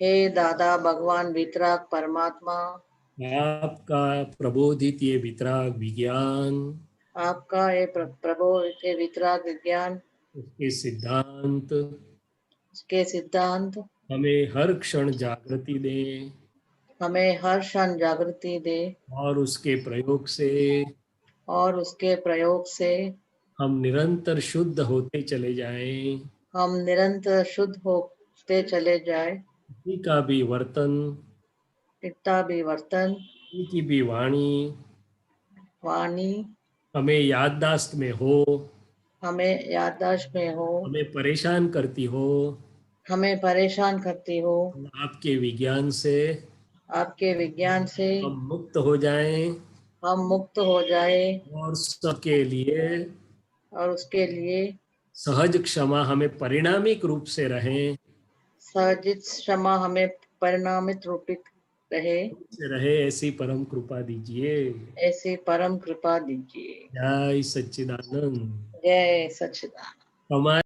[SPEAKER 8] हे दादा भगवान वितराग परमात्मा,
[SPEAKER 2] आपका प्रबोधित ये वितराग विज्ञान,
[SPEAKER 8] आपका ये प्रभु के वितराग विज्ञान,
[SPEAKER 2] उसके सिद्धांत
[SPEAKER 8] उसके सिद्धांत
[SPEAKER 2] हमें हर क्षण जागृति दे,
[SPEAKER 8] हमें हर क्षण जागृति दे,
[SPEAKER 2] और उसके प्रयोग से
[SPEAKER 8] और उसके प्रयोग से
[SPEAKER 2] हम निरंतर शुद्ध होते चले जाएं।
[SPEAKER 8] हम निरंतर शुद्ध होते चले जाए।
[SPEAKER 2] किसी का भी वर्तन,
[SPEAKER 8] इतना भी वर्तन,
[SPEAKER 2] किसी की भी वाणी
[SPEAKER 8] वाणी
[SPEAKER 2] हमें याददाश्त में हो,
[SPEAKER 8] हमें याददाश्त में हो,
[SPEAKER 2] हमें परेशान करती हो,
[SPEAKER 8] हमें परेशान करती हो,
[SPEAKER 2] आपके विज्ञान से
[SPEAKER 8] आपके विज्ञान से
[SPEAKER 2] हम मुक्त हो जाएं,
[SPEAKER 8] हम मुक्त हो जाए,
[SPEAKER 2] और सबके लिए
[SPEAKER 8] और उसके लिए
[SPEAKER 2] सहज क्षमा हमें परिणामिक रूप से रहें,
[SPEAKER 8] सहजित क्षमा हमें परिणामित रूपित रहे,
[SPEAKER 2] ऐसी परम कृपा दीजिए।
[SPEAKER 8] ऐसी परम कृपा दीजिए।
[SPEAKER 2] जय सच्चिदानंद।
[SPEAKER 8] जय सच्चिदानंद।
[SPEAKER 2] हमारे